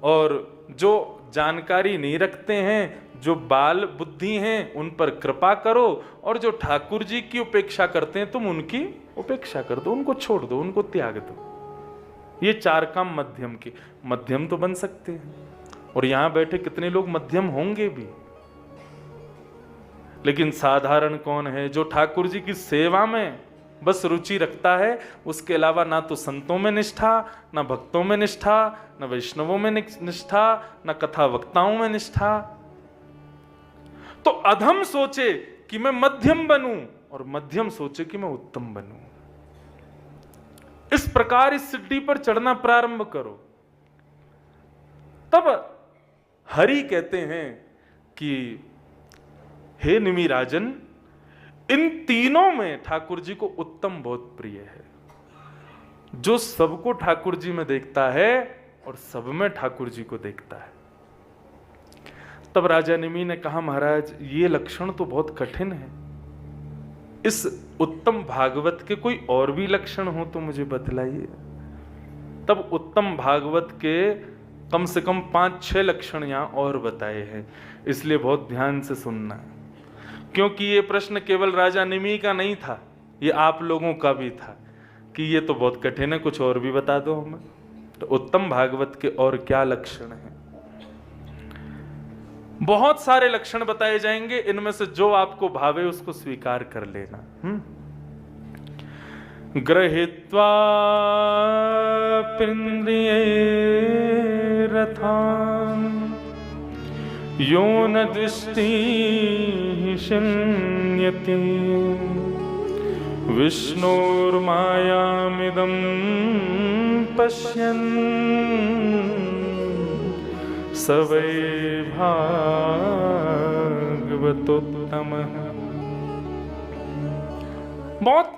और जो जानकारी नहीं रखते हैं, जो बाल बुद्धि हैं, उन पर कृपा करो, और जो ठाकुर जी की उपेक्षा करते हैं तुम उनकी उपेक्षा कर दो, उनको छोड़ दो, उनको त्याग दो। ये 4 काम मध्यम के। मध्यम तो बन सकते हैं, और यहां बैठे कितने लोग मध्यम होंगे भी। लेकिन साधारण कौन है? जो ठाकुर जी की सेवा में बस रुचि रखता है, उसके अलावा ना तो संतों में निष्ठा, ना भक्तों में निष्ठा, ना वैष्णवों में निष्ठा, ना कथा वक्ताओं में निष्ठा। तो अधम सोचे कि मैं मध्यम बनूं और मध्यम सोचे कि मैं उत्तम बनूं। इस प्रकार इस सिद्धि पर चढ़ना प्रारंभ करो। तब हरि कहते हैं कि हे निमिराजन, इन तीनों में ठाकुर जी को उत्तम बहुत प्रिय है। जो सबको ठाकुर जी में देखता है और सब में ठाकुर जी को देखता है। तब राजा निमि ने कहा, महाराज ये लक्षण तो बहुत कठिन है, इस उत्तम भागवत के कोई और भी लक्षण हो तो मुझे बतलाइए। तब उत्तम भागवत के कम से कम 5-6 लक्षण यहां और बताए हैं, इसलिए बहुत ध्यान से सुनना, क्योंकि ये प्रश्न केवल राजा निमि का नहीं था, ये आप लोगों का भी था कि ये तो बहुत कठिन है, कुछ और भी बता दो हमें। तो उत्तम भागवत के और क्या लक्षण हैं? बहुत सारे लक्षण बताए जाएंगे, इनमें से जो आपको भावे उसको स्वीकार कर लेना। गृहीत्वा पिंद्रिये रथान यो न दृष्टि शन्यति विष्णोर्मायामिदं पश्यन् स वै भागवतोत्तमः। बहुत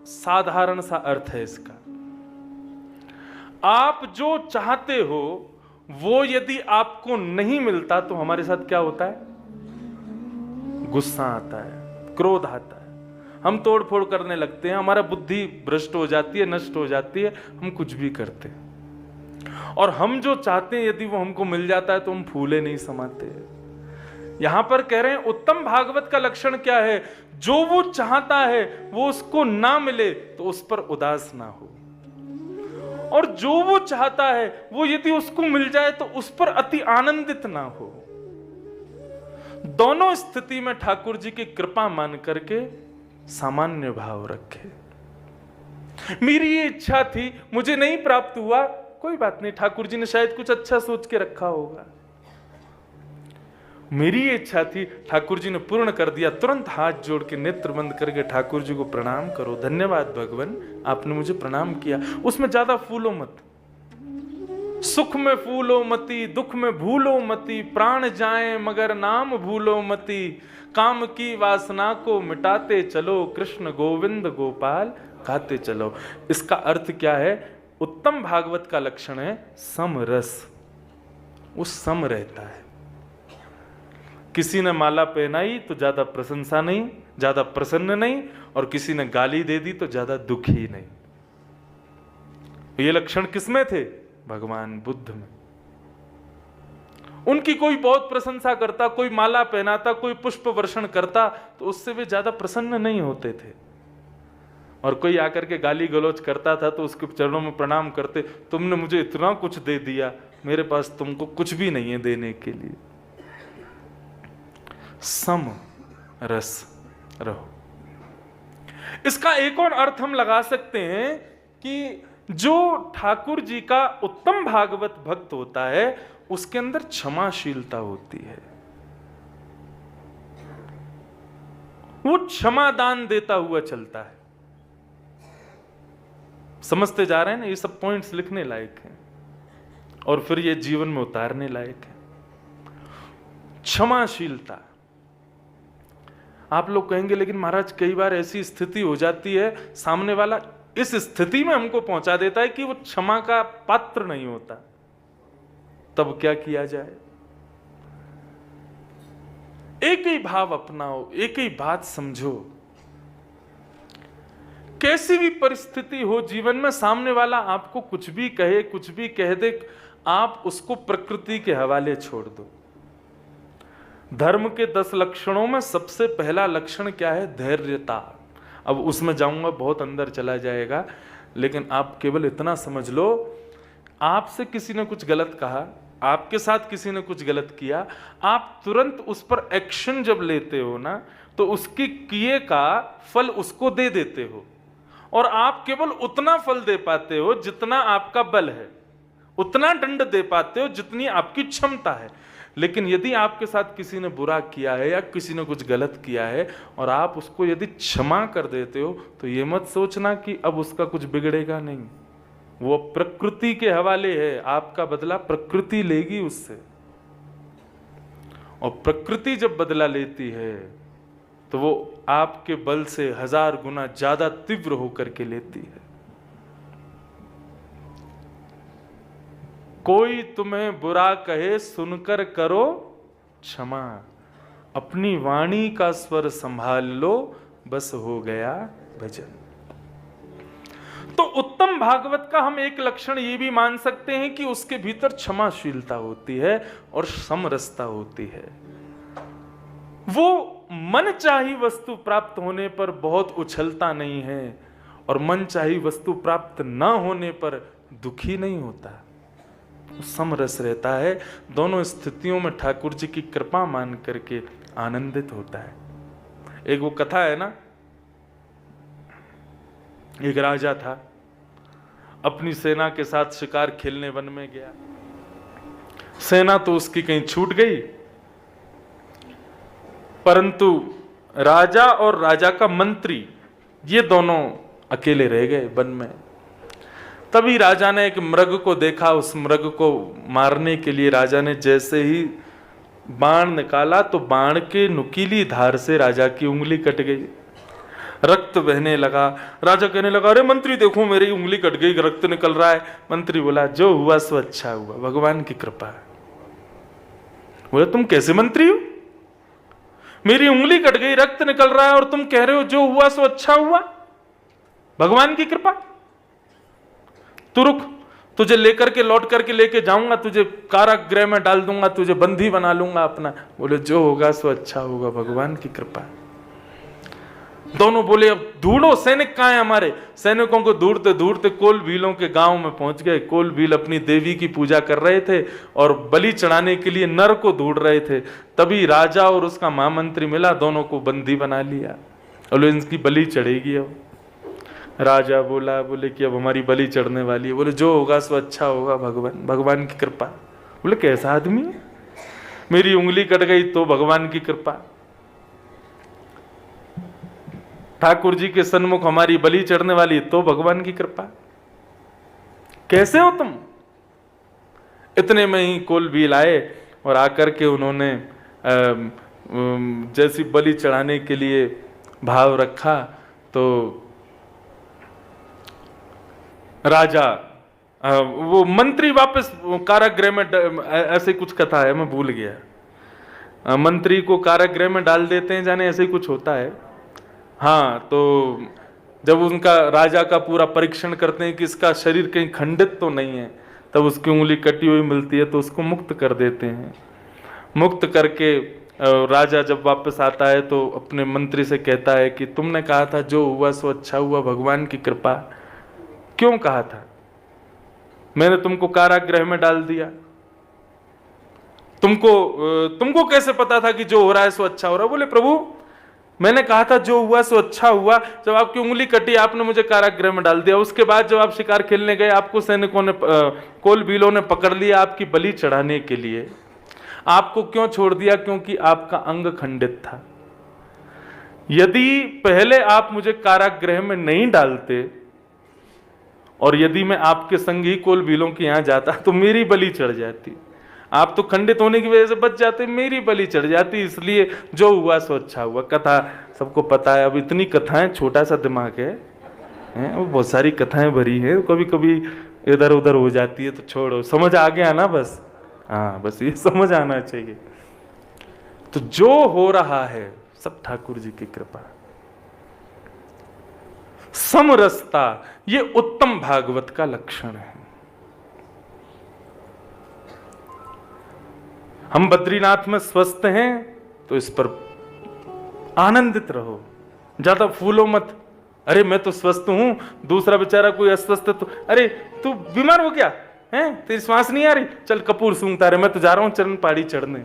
साधारण सा अर्थ है इसका। आप जो चाहते हो वो यदि आपको नहीं मिलता तो हमारे साथ क्या होता है? गुस्सा आता है, क्रोध आता है, हम तोड़ फोड़ करने लगते हैं, हमारा बुद्धि भ्रष्ट हो जाती है, नष्ट हो जाती है, हम कुछ भी करते हैं। और हम जो चाहते हैं यदि वो हमको मिल जाता है तो हम फूले नहीं समाते। यहां पर कह रहे हैं उत्तम भागवत का लक्षण क्या है? जो वो चाहता है वो उसको ना मिले तो उस पर उदास ना हो, और जो वो चाहता है वो यदि उसको मिल जाए तो उस पर अति आनंदित ना हो। दोनों स्थिति में ठाकुर जी की कृपा मान करके सामान्य भाव रखे। मेरी ये इच्छा थी, मुझे नहीं प्राप्त हुआ, कोई बात नहीं, ठाकुर जी ने शायद कुछ अच्छा सोच के रखा होगा। मेरी ये इच्छा थी, ठाकुर जी ने पूर्ण कर दिया, तुरंत हाथ जोड़ के नेत्र बंद करके ठाकुर जी को प्रणाम करो, धन्यवाद भगवान आपने मुझे प्रणाम किया। उसमें ज्यादा फूलो मत। सुख में फूलो मती, दुख में भूलो मती, प्राण जाए मगर नाम भूलो मती, काम की वासना को मिटाते चलो, कृष्ण गोविंद गोपाल गाते चलो। इसका अर्थ क्या है? उत्तम भागवत का लक्षण है समरस। वो सम रहता है। किसी ने माला पहनाई तो ज्यादा प्रशंसा नहीं, ज्यादा प्रसन्न नहीं, और किसी ने गाली दे दी तो ज्यादा दुखी नहीं। ये लक्षण किसमें थे? भगवान बुद्ध में। उनकी कोई बहुत प्रशंसा करता, कोई माला पहनाता, कोई पुष्प वर्षण करता तो उससे वे ज्यादा प्रसन्न नहीं होते थे, और कोई आकर के गाली गलौज करता था तो उसके चरणों में प्रणाम करते, तुमने मुझे इतना कुछ दे दिया, मेरे पास तुमको कुछ भी नहीं है देने के लिए। सम रस रहो। इसका एक और अर्थ हम लगा सकते हैं कि जो ठाकुर जी का उत्तम भागवत भक्त होता है उसके अंदर क्षमाशीलता होती है। वो क्षमा दान देता हुआ चलता है। समझते जा रहे हैं ना? ये सब पॉइंट्स लिखने लायक हैं और फिर ये जीवन में उतारने लायक है। क्षमाशीलता। आप लोग कहेंगे लेकिन महाराज कई बार ऐसी स्थिति हो जाती है, सामने वाला इस स्थिति में हमको पहुंचा देता है कि वो क्षमा का पात्र नहीं होता, तब क्या किया जाए? एक ही भाव अपनाओ, एक ही बात समझो। कैसी भी परिस्थिति हो जीवन में, सामने वाला आपको कुछ भी कहे, कुछ भी कह दे, आप उसको प्रकृति के हवाले छोड़ दो। धर्म के 10 लक्षणों में सबसे पहला लक्षण क्या है? धैर्यता। अब उसमें जाऊंगा, बहुत अंदर चला जाएगा, लेकिन आप केवल इतना समझ लो, आपसे किसी ने कुछ गलत कहा, आपके साथ किसी ने कुछ गलत किया, आप तुरंत उस पर एक्शन जब लेते हो ना, तो उसके किए का फल उसको दे देते हो, और आप केवल उतना फल दे पाते हो जितना आपका बल है, उतना दंड दे पाते हो जितनी आपकी क्षमता है। लेकिन यदि आपके साथ किसी ने बुरा किया है या किसी ने कुछ गलत किया है और आप उसको यदि क्षमा कर देते हो, तो ये मत सोचना कि अब उसका कुछ बिगड़ेगा नहीं। वो प्रकृति के हवाले है, आपका बदला प्रकृति लेगी उससे। और प्रकृति जब बदला लेती है तो वो आपके बल से 1000 गुना ज्यादा तीव्र होकर के लेती है। कोई तुम्हें बुरा कहे सुनकर करो क्षमा, अपनी वाणी का स्वर संभाल लो, बस हो गया भजन। तो उत्तम भागवत का हम एक लक्षण ये भी मान सकते हैं कि उसके भीतर क्षमाशीलता होती है और समरसता होती है। वो मन चाही वस्तु प्राप्त होने पर बहुत उछलता नहीं है और मन चाही वस्तु प्राप्त न होने पर दुखी नहीं होता, समरस रहता है। दोनों स्थितियों में ठाकुर जी की कृपा मान करके आनंदित होता है। एक वो कथा है ना, एक राजा था, अपनी सेना के साथ शिकार खेलने वन में गया। सेना तो उसकी कहीं छूट गई, परंतु राजा और राजा का मंत्री ये दोनों अकेले रह गए वन में। तभी राजा ने एक मृग को देखा। उस मृग को मारने के लिए राजा ने जैसे ही बाण निकाला तो बाण के नुकीली धार से राजा की उंगली कट गई, रक्त बहने लगा। राजा कहने लगा, अरे मंत्री देखो मेरी उंगली कट गई, रक्त निकल रहा है। मंत्री बोला, जो हुआ सो अच्छा हुआ, भगवान की कृपा है। बोले, तुम कैसे मंत्री हो, मेरी उंगली कट गई, रक्त निकल रहा है और तुम कह रहे हो जो हुआ सो अच्छा हुआ, भगवान की कृपा। तू रुक, तुझे लेकर के लौट करके लेके जाऊंगा, तुझे कारागृह में डाल दूंगा, तुझे बंदी बना लूंगा अपना। बोले, जो होगा सो अच्छा होगा, भगवान की कृपा। दोनों बोले, अब ढूंढो सैनिक कहां है हमारे। सैनिकों को ढूंढते ढूंढते कोल भीलों के गांव में पहुंच गए। कोल भील अपनी देवी की पूजा कर रहे थे और बलि चढ़ाने के लिए नर को ढूंढ रहे थे। तभी राजा और उसका महामंत्री मिला, दोनों को बंदी बना लिया। बोले, इनकी बलि चढ़ेगी अब। राजा बोले कि अब हमारी बलि चढ़ने वाली है। बोले, जो होगा सो अच्छा होगा, भगवान की कृपा। बोले, कैसा आदमी है, मेरी उंगली कट गई तो भगवान की कृपा, ठाकुर जी के सन्मुख हमारी बलि चढ़ने वाली तो भगवान की कृपा। कैसे हो तुम। इतने में ही कोलभील आए और आकर के उन्होंने जैसी बलि चढ़ाने के लिए भाव रखा तो राजा वो मंत्री वापस कारागृह में, ऐसे कुछ कथा है मैं भूल गया, मंत्री को कारागृह में डाल देते हैं, जाने ऐसे ही कुछ होता है। हाँ, तो जब उनका राजा का पूरा परीक्षण करते हैं कि इसका शरीर कहीं खंडित तो नहीं है, तब उसकी उंगली कटी हुई मिलती है तो उसको मुक्त कर देते हैं। मुक्त करके राजा जब वापस आता है तो अपने मंत्री से कहता है कि तुमने कहा था जो हुआ सो अच्छा हुआ, भगवान की कृपा। क्यों कहा था, मैंने तुमको कारागृह में डाल दिया, तुमको कैसे पता था कि जो हो रहा है सो अच्छा हो रहा है। बोले, प्रभु मैंने कहा था जो हुआ सो अच्छा हुआ, जब आपकी उंगली कटी आपने मुझे कारागृह में डाल दिया। उसके बाद जब आप शिकार खेलने गए आपको सैनिकों ने, कोलभीलों ने पकड़ लिया आपकी बलि चढ़ाने के लिए। आपको क्यों छोड़ दिया, क्योंकि आपका अंग खंडित था। यदि पहले आप मुझे कारागृह में नहीं डालते और यदि मैं आपके संग ही कोलभीलों के यहां जाता तो मेरी बलि चढ़ जाती। आप तो खंडित होने की वजह से बच जाते, मेरी बलि चढ़ जाती, इसलिए जो हुआ सो अच्छा हुआ। कथा सबको पता है। अब इतनी कथाएं, छोटा सा दिमाग है, वो बहुत सारी कथाएं भरी है, कभी कभी इधर उधर हो जाती है तो छोड़ो, समझ आ गया ना बस। हाँ, बस ये समझ आना चाहिए। तो जो हो रहा है सब ठाकुर जी की कृपा। समरसता ये उत्तम भागवत का लक्षण है। हम बद्रीनाथ में स्वस्थ हैं तो इस पर आनंदित रहो, ज्यादा फूलो मत। अरे मैं तो स्वस्थ हूं, दूसरा बेचारा कोई अस्वस्थ है तो अरे तू बीमार हो गया है, तेरी श्वास नहीं आ रही, चल कपूर सूंघता रहे, मैं तो जा रहा हूं चरण पहाड़ी चढ़ने।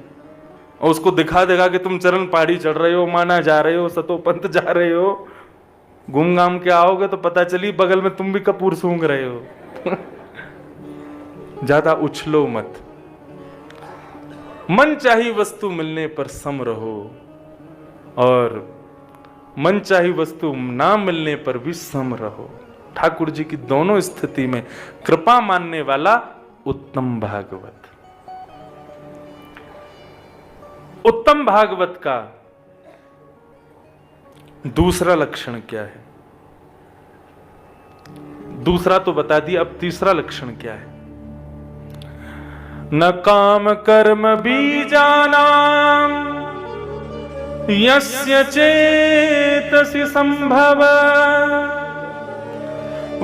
और उसको दिखा देगा कि तुम चरण पहाड़ी चढ़ रहे हो, माना जा रहे हो, सतो पंथ जा रहे हो, घूम घाम के आओगे तो पता चली बगल में तुम भी कपूर सूंघ रहे हो। ज्यादा उछलो मत, मन चाही वस्तु मिलने पर सम रहो, और मन चाही वस्तु ना मिलने पर भी सम रहो। ठाकुर जी की दोनों स्थिति में कृपा मानने वाला उत्तम भागवत। उत्तम भागवत का दूसरा लक्षण क्या है? दूसरा तो बता दिया, अब तीसरा लक्षण क्या है? न काम कर्म बीजानाम यस्य चेतसि संभव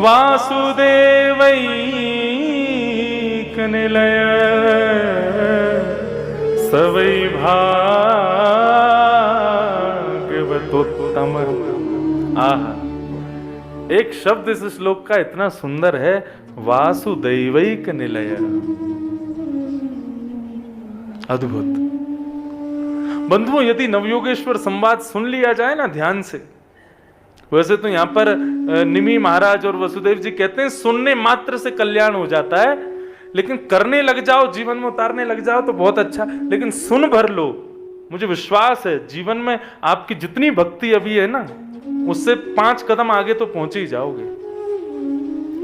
वासुदेवैक निलय सवै भागवतोत्तम। आहा, एक शब्द इस श्लोक का इतना सुंदर है, वासुदेवैक निलय। अद्भुत। बंधुओं, यदि नवयोगेश्वर संवाद सुन लिया जाए ना ध्यान से, वैसे तो यहां पर निमि महाराज और वसुदेव जी कहते हैं सुनने मात्र से कल्याण हो जाता है, लेकिन करने लग जाओ, जीवन में उतारने लग जाओ तो बहुत अच्छा, लेकिन सुन भर लो। मुझे विश्वास है जीवन में आपकी जितनी भक्ति अभी है ना, उससे 5 कदम आगे तो पहुंचे ही जाओगे।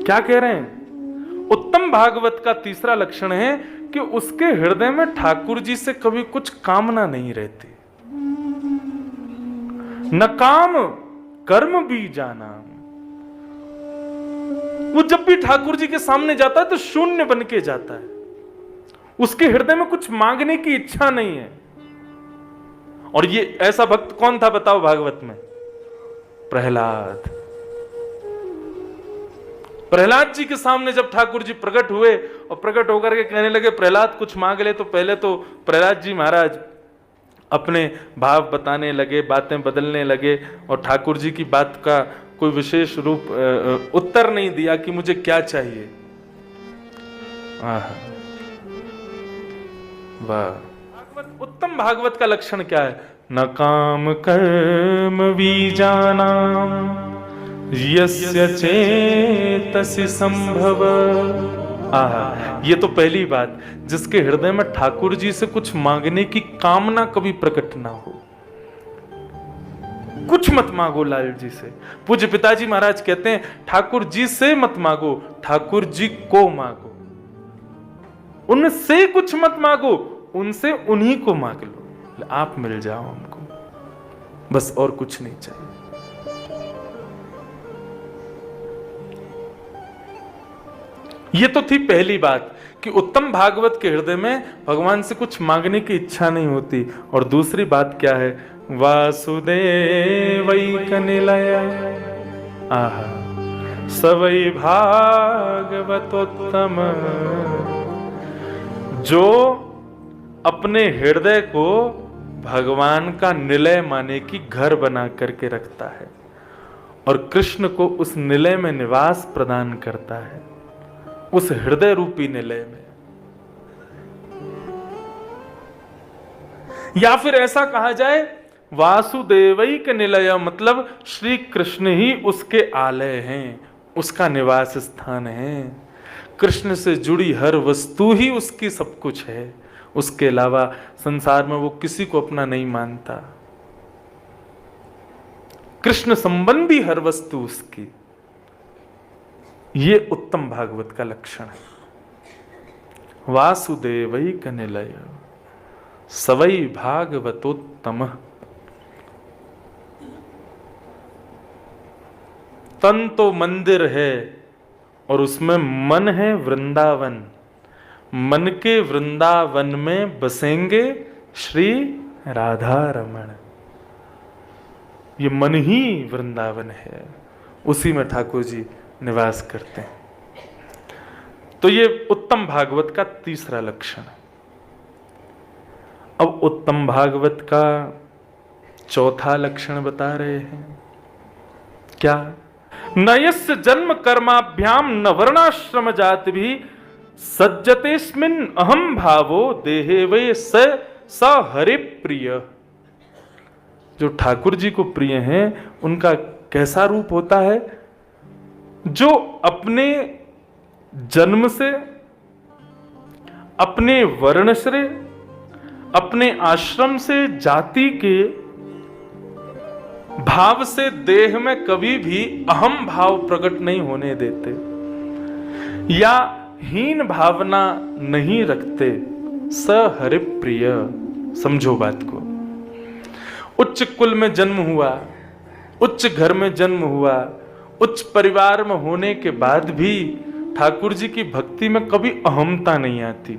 क्या कह रहे हैं? उत्तम भागवत का तीसरा लक्षण है कि उसके हृदय में ठाकुर जी से कभी कुछ कामना नहीं रहती। न काम कर्म भी जाना। वो जब भी ठाकुर जी के सामने जाता है तो शून्य बन के जाता है। उसके हृदय में कुछ मांगने की इच्छा नहीं है। और ये ऐसा भक्त कौन था बताओ भागवत में? प्रहलाद। प्रहलाद जी के सामने जब ठाकुर जी प्रकट हुए और प्रकट होकर के कहने लगे प्रहलाद कुछ मांग ले, तो पहले तो प्रहलाद जी महाराज अपने भाव बताने लगे, बातें बदलने लगे, और ठाकुर जी की बात का कोई विशेष रूप उत्तर नहीं दिया कि मुझे क्या चाहिए। वाह, उत्तम भागवत का लक्षण क्या है? न काम कर्म बीजानाम यस्य चेतसि संभव। आहा, ये तो पहली बात, जिसके हृदय में ठाकुर जी से कुछ मांगने की कामना कभी प्रकट ना हो। कुछ मत मांगो लाल जी से। पूज्य पिताजी महाराज कहते हैं ठाकुर जी से मत मांगो, ठाकुर जी को मांगो। उनसे कुछ मत मांगो, उनसे उन्हीं को मांग लो, आप मिल जाओ हमको, बस और कुछ नहीं चाहिए। ये तो थी पहली बात कि उत्तम भागवत के हृदय में भगवान से कुछ मांगने की इच्छा नहीं होती। और दूसरी बात क्या है? वासुदेवैक निलय आहा सवै भागवतोत्तम। जो अपने हृदय को भगवान का निलय माने की घर बना करके रखता है और कृष्ण को उस निलय में निवास प्रदान करता है, उस हृदय रूपी निलय में। या फिर ऐसा कहा जाए वासुदेवैक निलय, मतलब श्री कृष्ण ही उसके आलय हैं, उसका निवास स्थान है। कृष्ण से जुड़ी हर वस्तु ही उसकी सब कुछ है, उसके अलावा संसार में वो किसी को अपना नहीं मानता। कृष्ण संबंधी हर वस्तु उसकी। ये उत्तम भागवत का लक्षण है। वासुदेवैक निलय सवै भागवतोत्तम। तन तो मंदिर है और उसमें मन है वृंदावन। मन के वृंदावन में बसेंगे श्री राधा रमण। ये मन ही वृंदावन है, उसी में ठाकुर जी निवास करते हैं। तो ये उत्तम भागवत का तीसरा लक्षण। अब उत्तम भागवत का चौथा लक्षण बता रहे हैं। क्या? नयस्य जन्म कर्माभ्याम न वर्णाश्रम जाति भी सज्जतेस्मिन् अहम भावो देहे वे स हरे प्रिय। जो ठाकुर जी को प्रिय हैं उनका कैसा रूप होता है? जो अपने जन्म से, अपने वर्ण से, अपने आश्रम से, जाति के भाव से देह में कभी भी अहम भाव प्रकट नहीं होने देते या हीन भावना नहीं रखते। स हरि प्रिय, समझो बात को। उच्च कुल में जन्म हुआ, उच्च घर में जन्म हुआ, उच्च परिवार में होने के बाद भी ठाकुर जी की भक्ति में कभी अहमता नहीं आती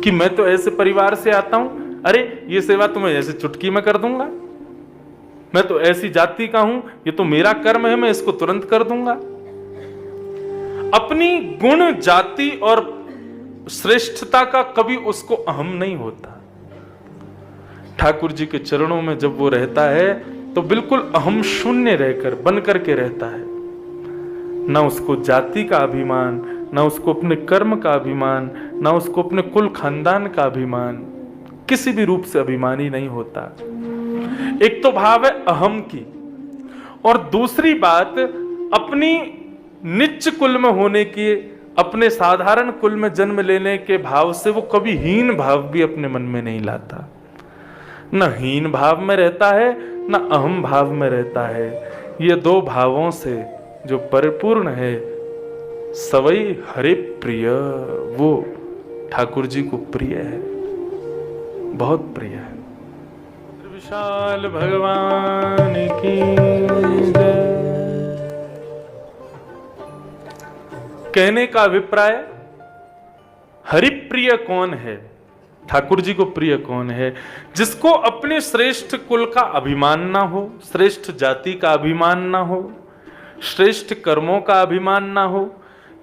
कि मैं तो ऐसे परिवार से आता हूं, अरे ये सेवा तो मैं ऐसे चुटकी में कर दूंगा, मैं तो ऐसी जाति का हूं, ये तो मेरा कर्म है, मैं इसको तुरंत कर दूंगा। अपनी गुण, जाति और श्रेष्ठता का कभी उसको अहम नहीं होता। ठाकुर जी के चरणों में जब वो रहता है तो बिल्कुल अहम शून्य रहकर, बन करके रहता है। ना उसको जाति का अभिमान, ना उसको अपने कर्म का अभिमान, ना उसको अपने कुल खानदान का अभिमान, किसी भी रूप से अभिमानी नहीं होता। एक तो भाव है अहम की, और दूसरी बात अपनी निच्च कुल में होने की, अपने साधारण कुल में जन्म लेने के भाव से वो कभी हीन भाव भी अपने मन में नहीं लाता। न हीन भाव में रहता है, न अहम भाव में रहता है। ये दो भावों से जो परिपूर्ण है, सवई हरि प्रिय, वो ठाकुर जी को प्रिय है, बहुत प्रिय है। विशाल भगवान की जय। कहने का अभिप्राय, हरिप्रिय कौन है, ठाकुर जी को प्रिय कौन है? जिसको अपने श्रेष्ठ कुल का अभिमान ना हो, श्रेष्ठ जाति का अभिमान ना हो, श्रेष्ठ कर्मों का अभिमान ना हो।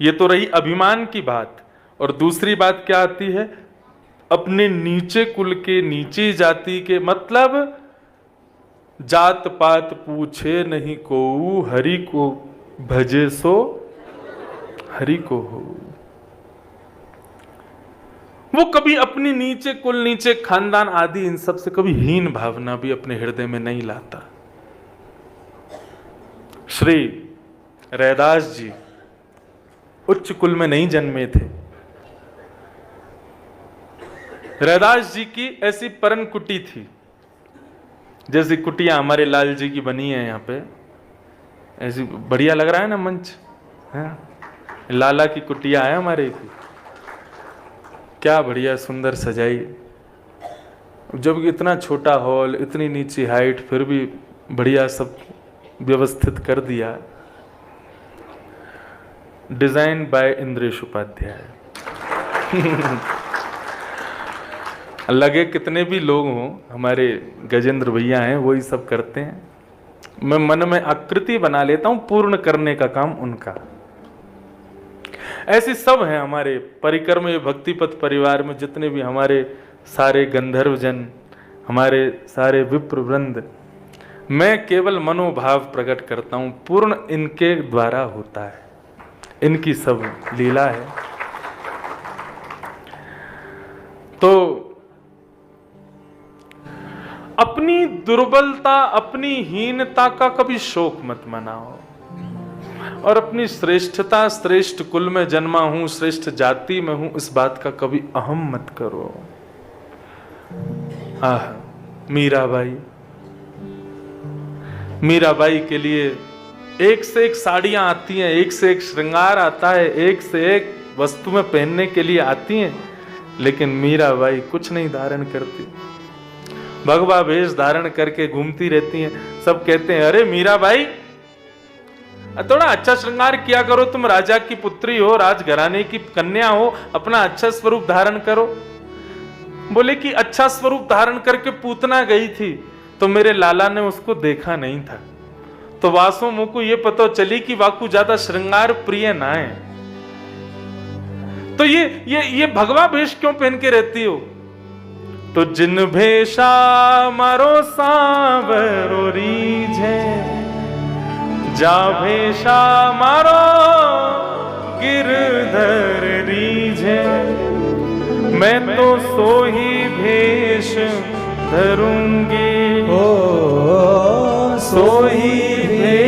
ये तो रही अभिमान की बात। और दूसरी बात क्या आती है? अपने नीचे कुल के, नीचे जाति के, मतलब जात पात पूछे नहीं को, हरि को भजे सो हरि को हो। वो कभी अपनी नीचे कुल, नीचे खानदान आदि इन सब से कभी हीन भावना भी अपने हृदय में नहीं लाता। श्री रैदास जी उच्च कुल में नहीं जन्मे थे। रैदास जी की ऐसी परन कुटी थी, जैसी कुटियां हमारे लाल जी की बनी है यहाँ पे, ऐसी बढ़िया लग रहा है ना मंच है? लाला की कुटिया है हमारे की, क्या बढ़िया सुंदर सजाई। जब इतना छोटा हॉल, इतनी नीची हाइट, फिर भी बढ़िया सब व्यवस्थित कर दिया। Design by Indresh Upadhyay. लगे कितने भी लोग हों, हमारे गजेंद्र भैया हैं, वही सब करते हैं। मैं मन में आकृति बना लेता हूं, पूर्ण करने का काम उनका। ऐसे सब हैं हमारे परिकर में, भक्तिपथ परिवार में जितने भी हमारे सारे गंधर्व जन, हमारे सारे विप्र वृंद। मैं केवल मनोभाव प्रकट करता हूं, पूर्ण इनके द्वारा होता है, इनकी सब लीला है। तो अपनी दुर्बलता, अपनी हीनता का कभी शोक मत मनाओ, और अपनी श्रेष्ठता, श्रेष्ठ कुल में जन्मा हूं, श्रेष्ठ जाति में हूं, इस बात का कभी अहम मत करो। मीराबाई, मीराबाई के लिए एक से एक साड़ियां आती हैं, एक से एक श्रृंगार आता है, एक से एक वस्तु में पहनने के लिए आती हैं, लेकिन मीराबाई कुछ नहीं धारण करती, भगवा वेश धारण करके घूमती रहती हैं। सब कहते हैं, अरे मीराबाई थोड़ा अच्छा श्रृंगार किया करो, तुम राजा की पुत्री हो, राजघराने की कन्या हो, अपना अच्छा स्वरूप धारण करो। बोले कि अच्छा स्वरूप धारण करके पूतना गई थी, तो मेरे लाला ने उसको देखा नहीं था, तो वासो मुझ को ये पता चली कि वाकू ज्यादा श्रृंगार प्रिय ना है। तो ये भगवा वेश क्यों पहन के रहती हो? तो जिन भेषा मारो सांवरो रीझे, जा भेषा मारो गिरधर रीझे, मैं तो सोही भेष धरूंगी, सोही भेष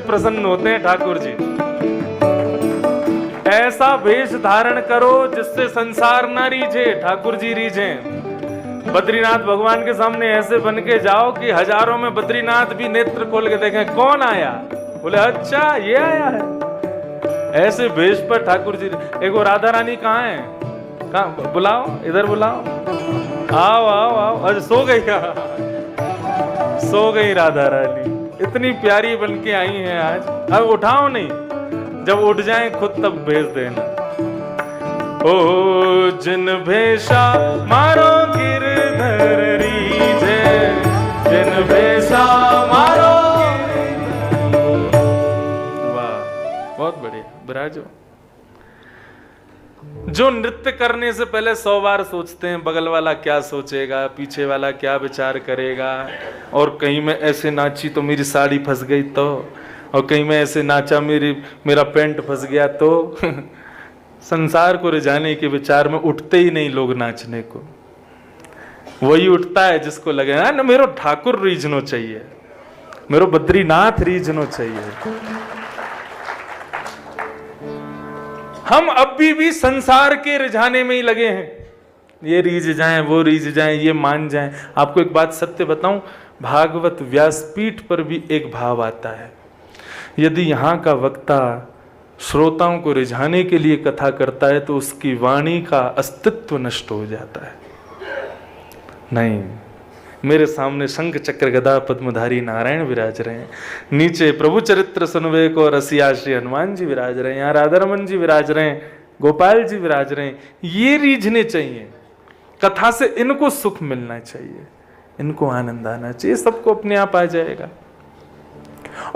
प्रसन्न होते हैं ठाकुर जी। ऐसा वेश धारण करो जिससे संसार ना रीझे, ठाकुर जी रीझे। बद्रीनाथ भगवान के सामने ऐसे बन के जाओ कि हजारों में बद्रीनाथ भी नेत्र खोल के देखें कौन आया, बोले अच्छा ये आया है। ऐसे वेश पर ठाकुर जी। एक वो राधा रानी कहाँ है, कहाँ, बुलाओ इधर बुलाओ, आओ आओ आओ। अरे सो गई क्या? सो गई राधा रानी, इतनी प्यारी बन के आई है आज। अब उठाओ नहीं, जब उठ जाए खुद तब भेज देना। ओ जिन भेषा मारो गिरधर रीझे, जिन भेषा मारो। वाह, बहुत बढ़िया। बिराजो। जो नृत्य करने से पहले 100 बार सोचते हैं बगल वाला क्या सोचेगा, पीछे वाला क्या विचार करेगा, और कहीं मैं ऐसे नाची तो मेरी साड़ी फंस गई तो, और कहीं मैं ऐसे नाचा मेरा पैंट फंस गया तो। संसार को रिझाने के विचार में उठते ही नहीं लोग नाचने को। वही उठता है जिसको लगे ना मेरो ठाकुर रीझनो चाहिए, मेरो बद्रीनाथ रीझनो चाहिए। हम अभी भी संसार के रिझाने में ही लगे हैं, ये रीझ जाएं, वो रीझ जाएं, ये मान जाएं। आपको एक बात सत्य बताऊं, भागवत व्यासपीठ पर भी एक भाव आता है, यदि यहाँ का वक्ता श्रोताओं को रिझाने के लिए कथा करता है तो उसकी वाणी का अस्तित्व नष्ट हो जाता है। नहीं, मेरे सामने शंख चक्र गदा पद्मधारी नारायण विराज रहे हैं, नीचे प्रभु चरित्र सुनवे को रसिया श्री हनुमान जी विराज रहे हैं, यहाँ राधा रमन जी विराज रहे हैं, गोपाल जी विराज रहे हैं। ये रीझने चाहिए, कथा से इनको सुख मिलना चाहिए, इनको आनंद आना चाहिए, सबको अपने आप आ जाएगा।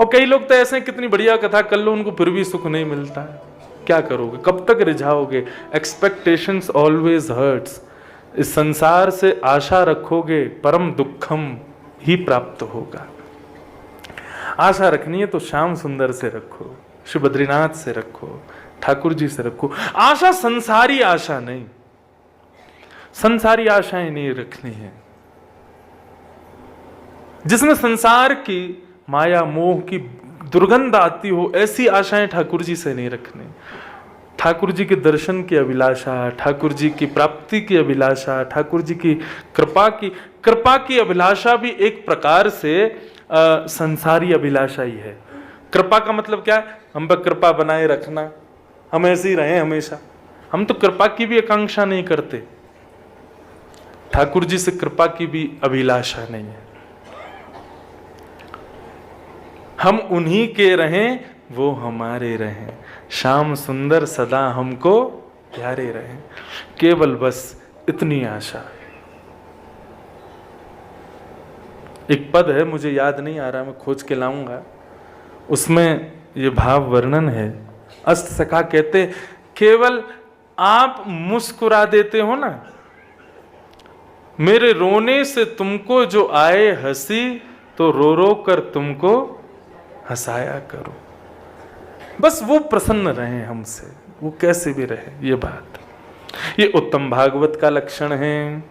और कई लोग तो ऐसे कितनी बढ़िया कथा कर लो उनको फिर भी सुख नहीं मिलता है, क्या करोगे, कब तक रिझाओगे? Expectations always hertz. इस संसार से आशा रखोगे परम दुखम ही प्राप्त होगा। आशा रखनी है तो श्याम सुंदर से रखो, श्री बद्रीनाथ से रखो, ठाकुर जी से रखो। आशा संसारी आशा नहीं, संसारी आशाएं नहीं रखनी है। जिसमें संसार की माया मोह की दुर्गंध आती हो ऐसी आशाएं ठाकुर जी से नहीं रखनी। ठाकुर जी के दर्शन की अभिलाषा, ठाकुर जी की प्राप्ति की अभिलाषा, ठाकुर जी की कृपा की अभिलाषा भी एक प्रकार से संसारी अभिलाषा ही है। कृपा का मतलब क्या है? हम पर कृपा बनाए रखना, हम ऐसे ही रहें हमेशा। हम तो कृपा की भी आकांक्षा नहीं करते, ठाकुर जी से कृपा की भी अभिलाषा नहीं है। हम उन्हीं के रहें, वो हमारे रहें, श्याम सुंदर सदा हमको प्यारे रहें। केवल बस इतनी आशा। एक पद है, मुझे याद नहीं आ रहा, मैं खोज के लाऊंगा, उसमें ये भाव वर्णन है। अष्ट सखा कहते, केवल आप मुस्कुरा देते हो ना, मेरे रोने से तुमको जो आए हंसी, तो रो रो कर तुमको हंसाया करो। बस वो प्रसन्न रहे हमसे, वो कैसे भी रहे। ये बात, ये उत्तम भागवत का लक्षण है।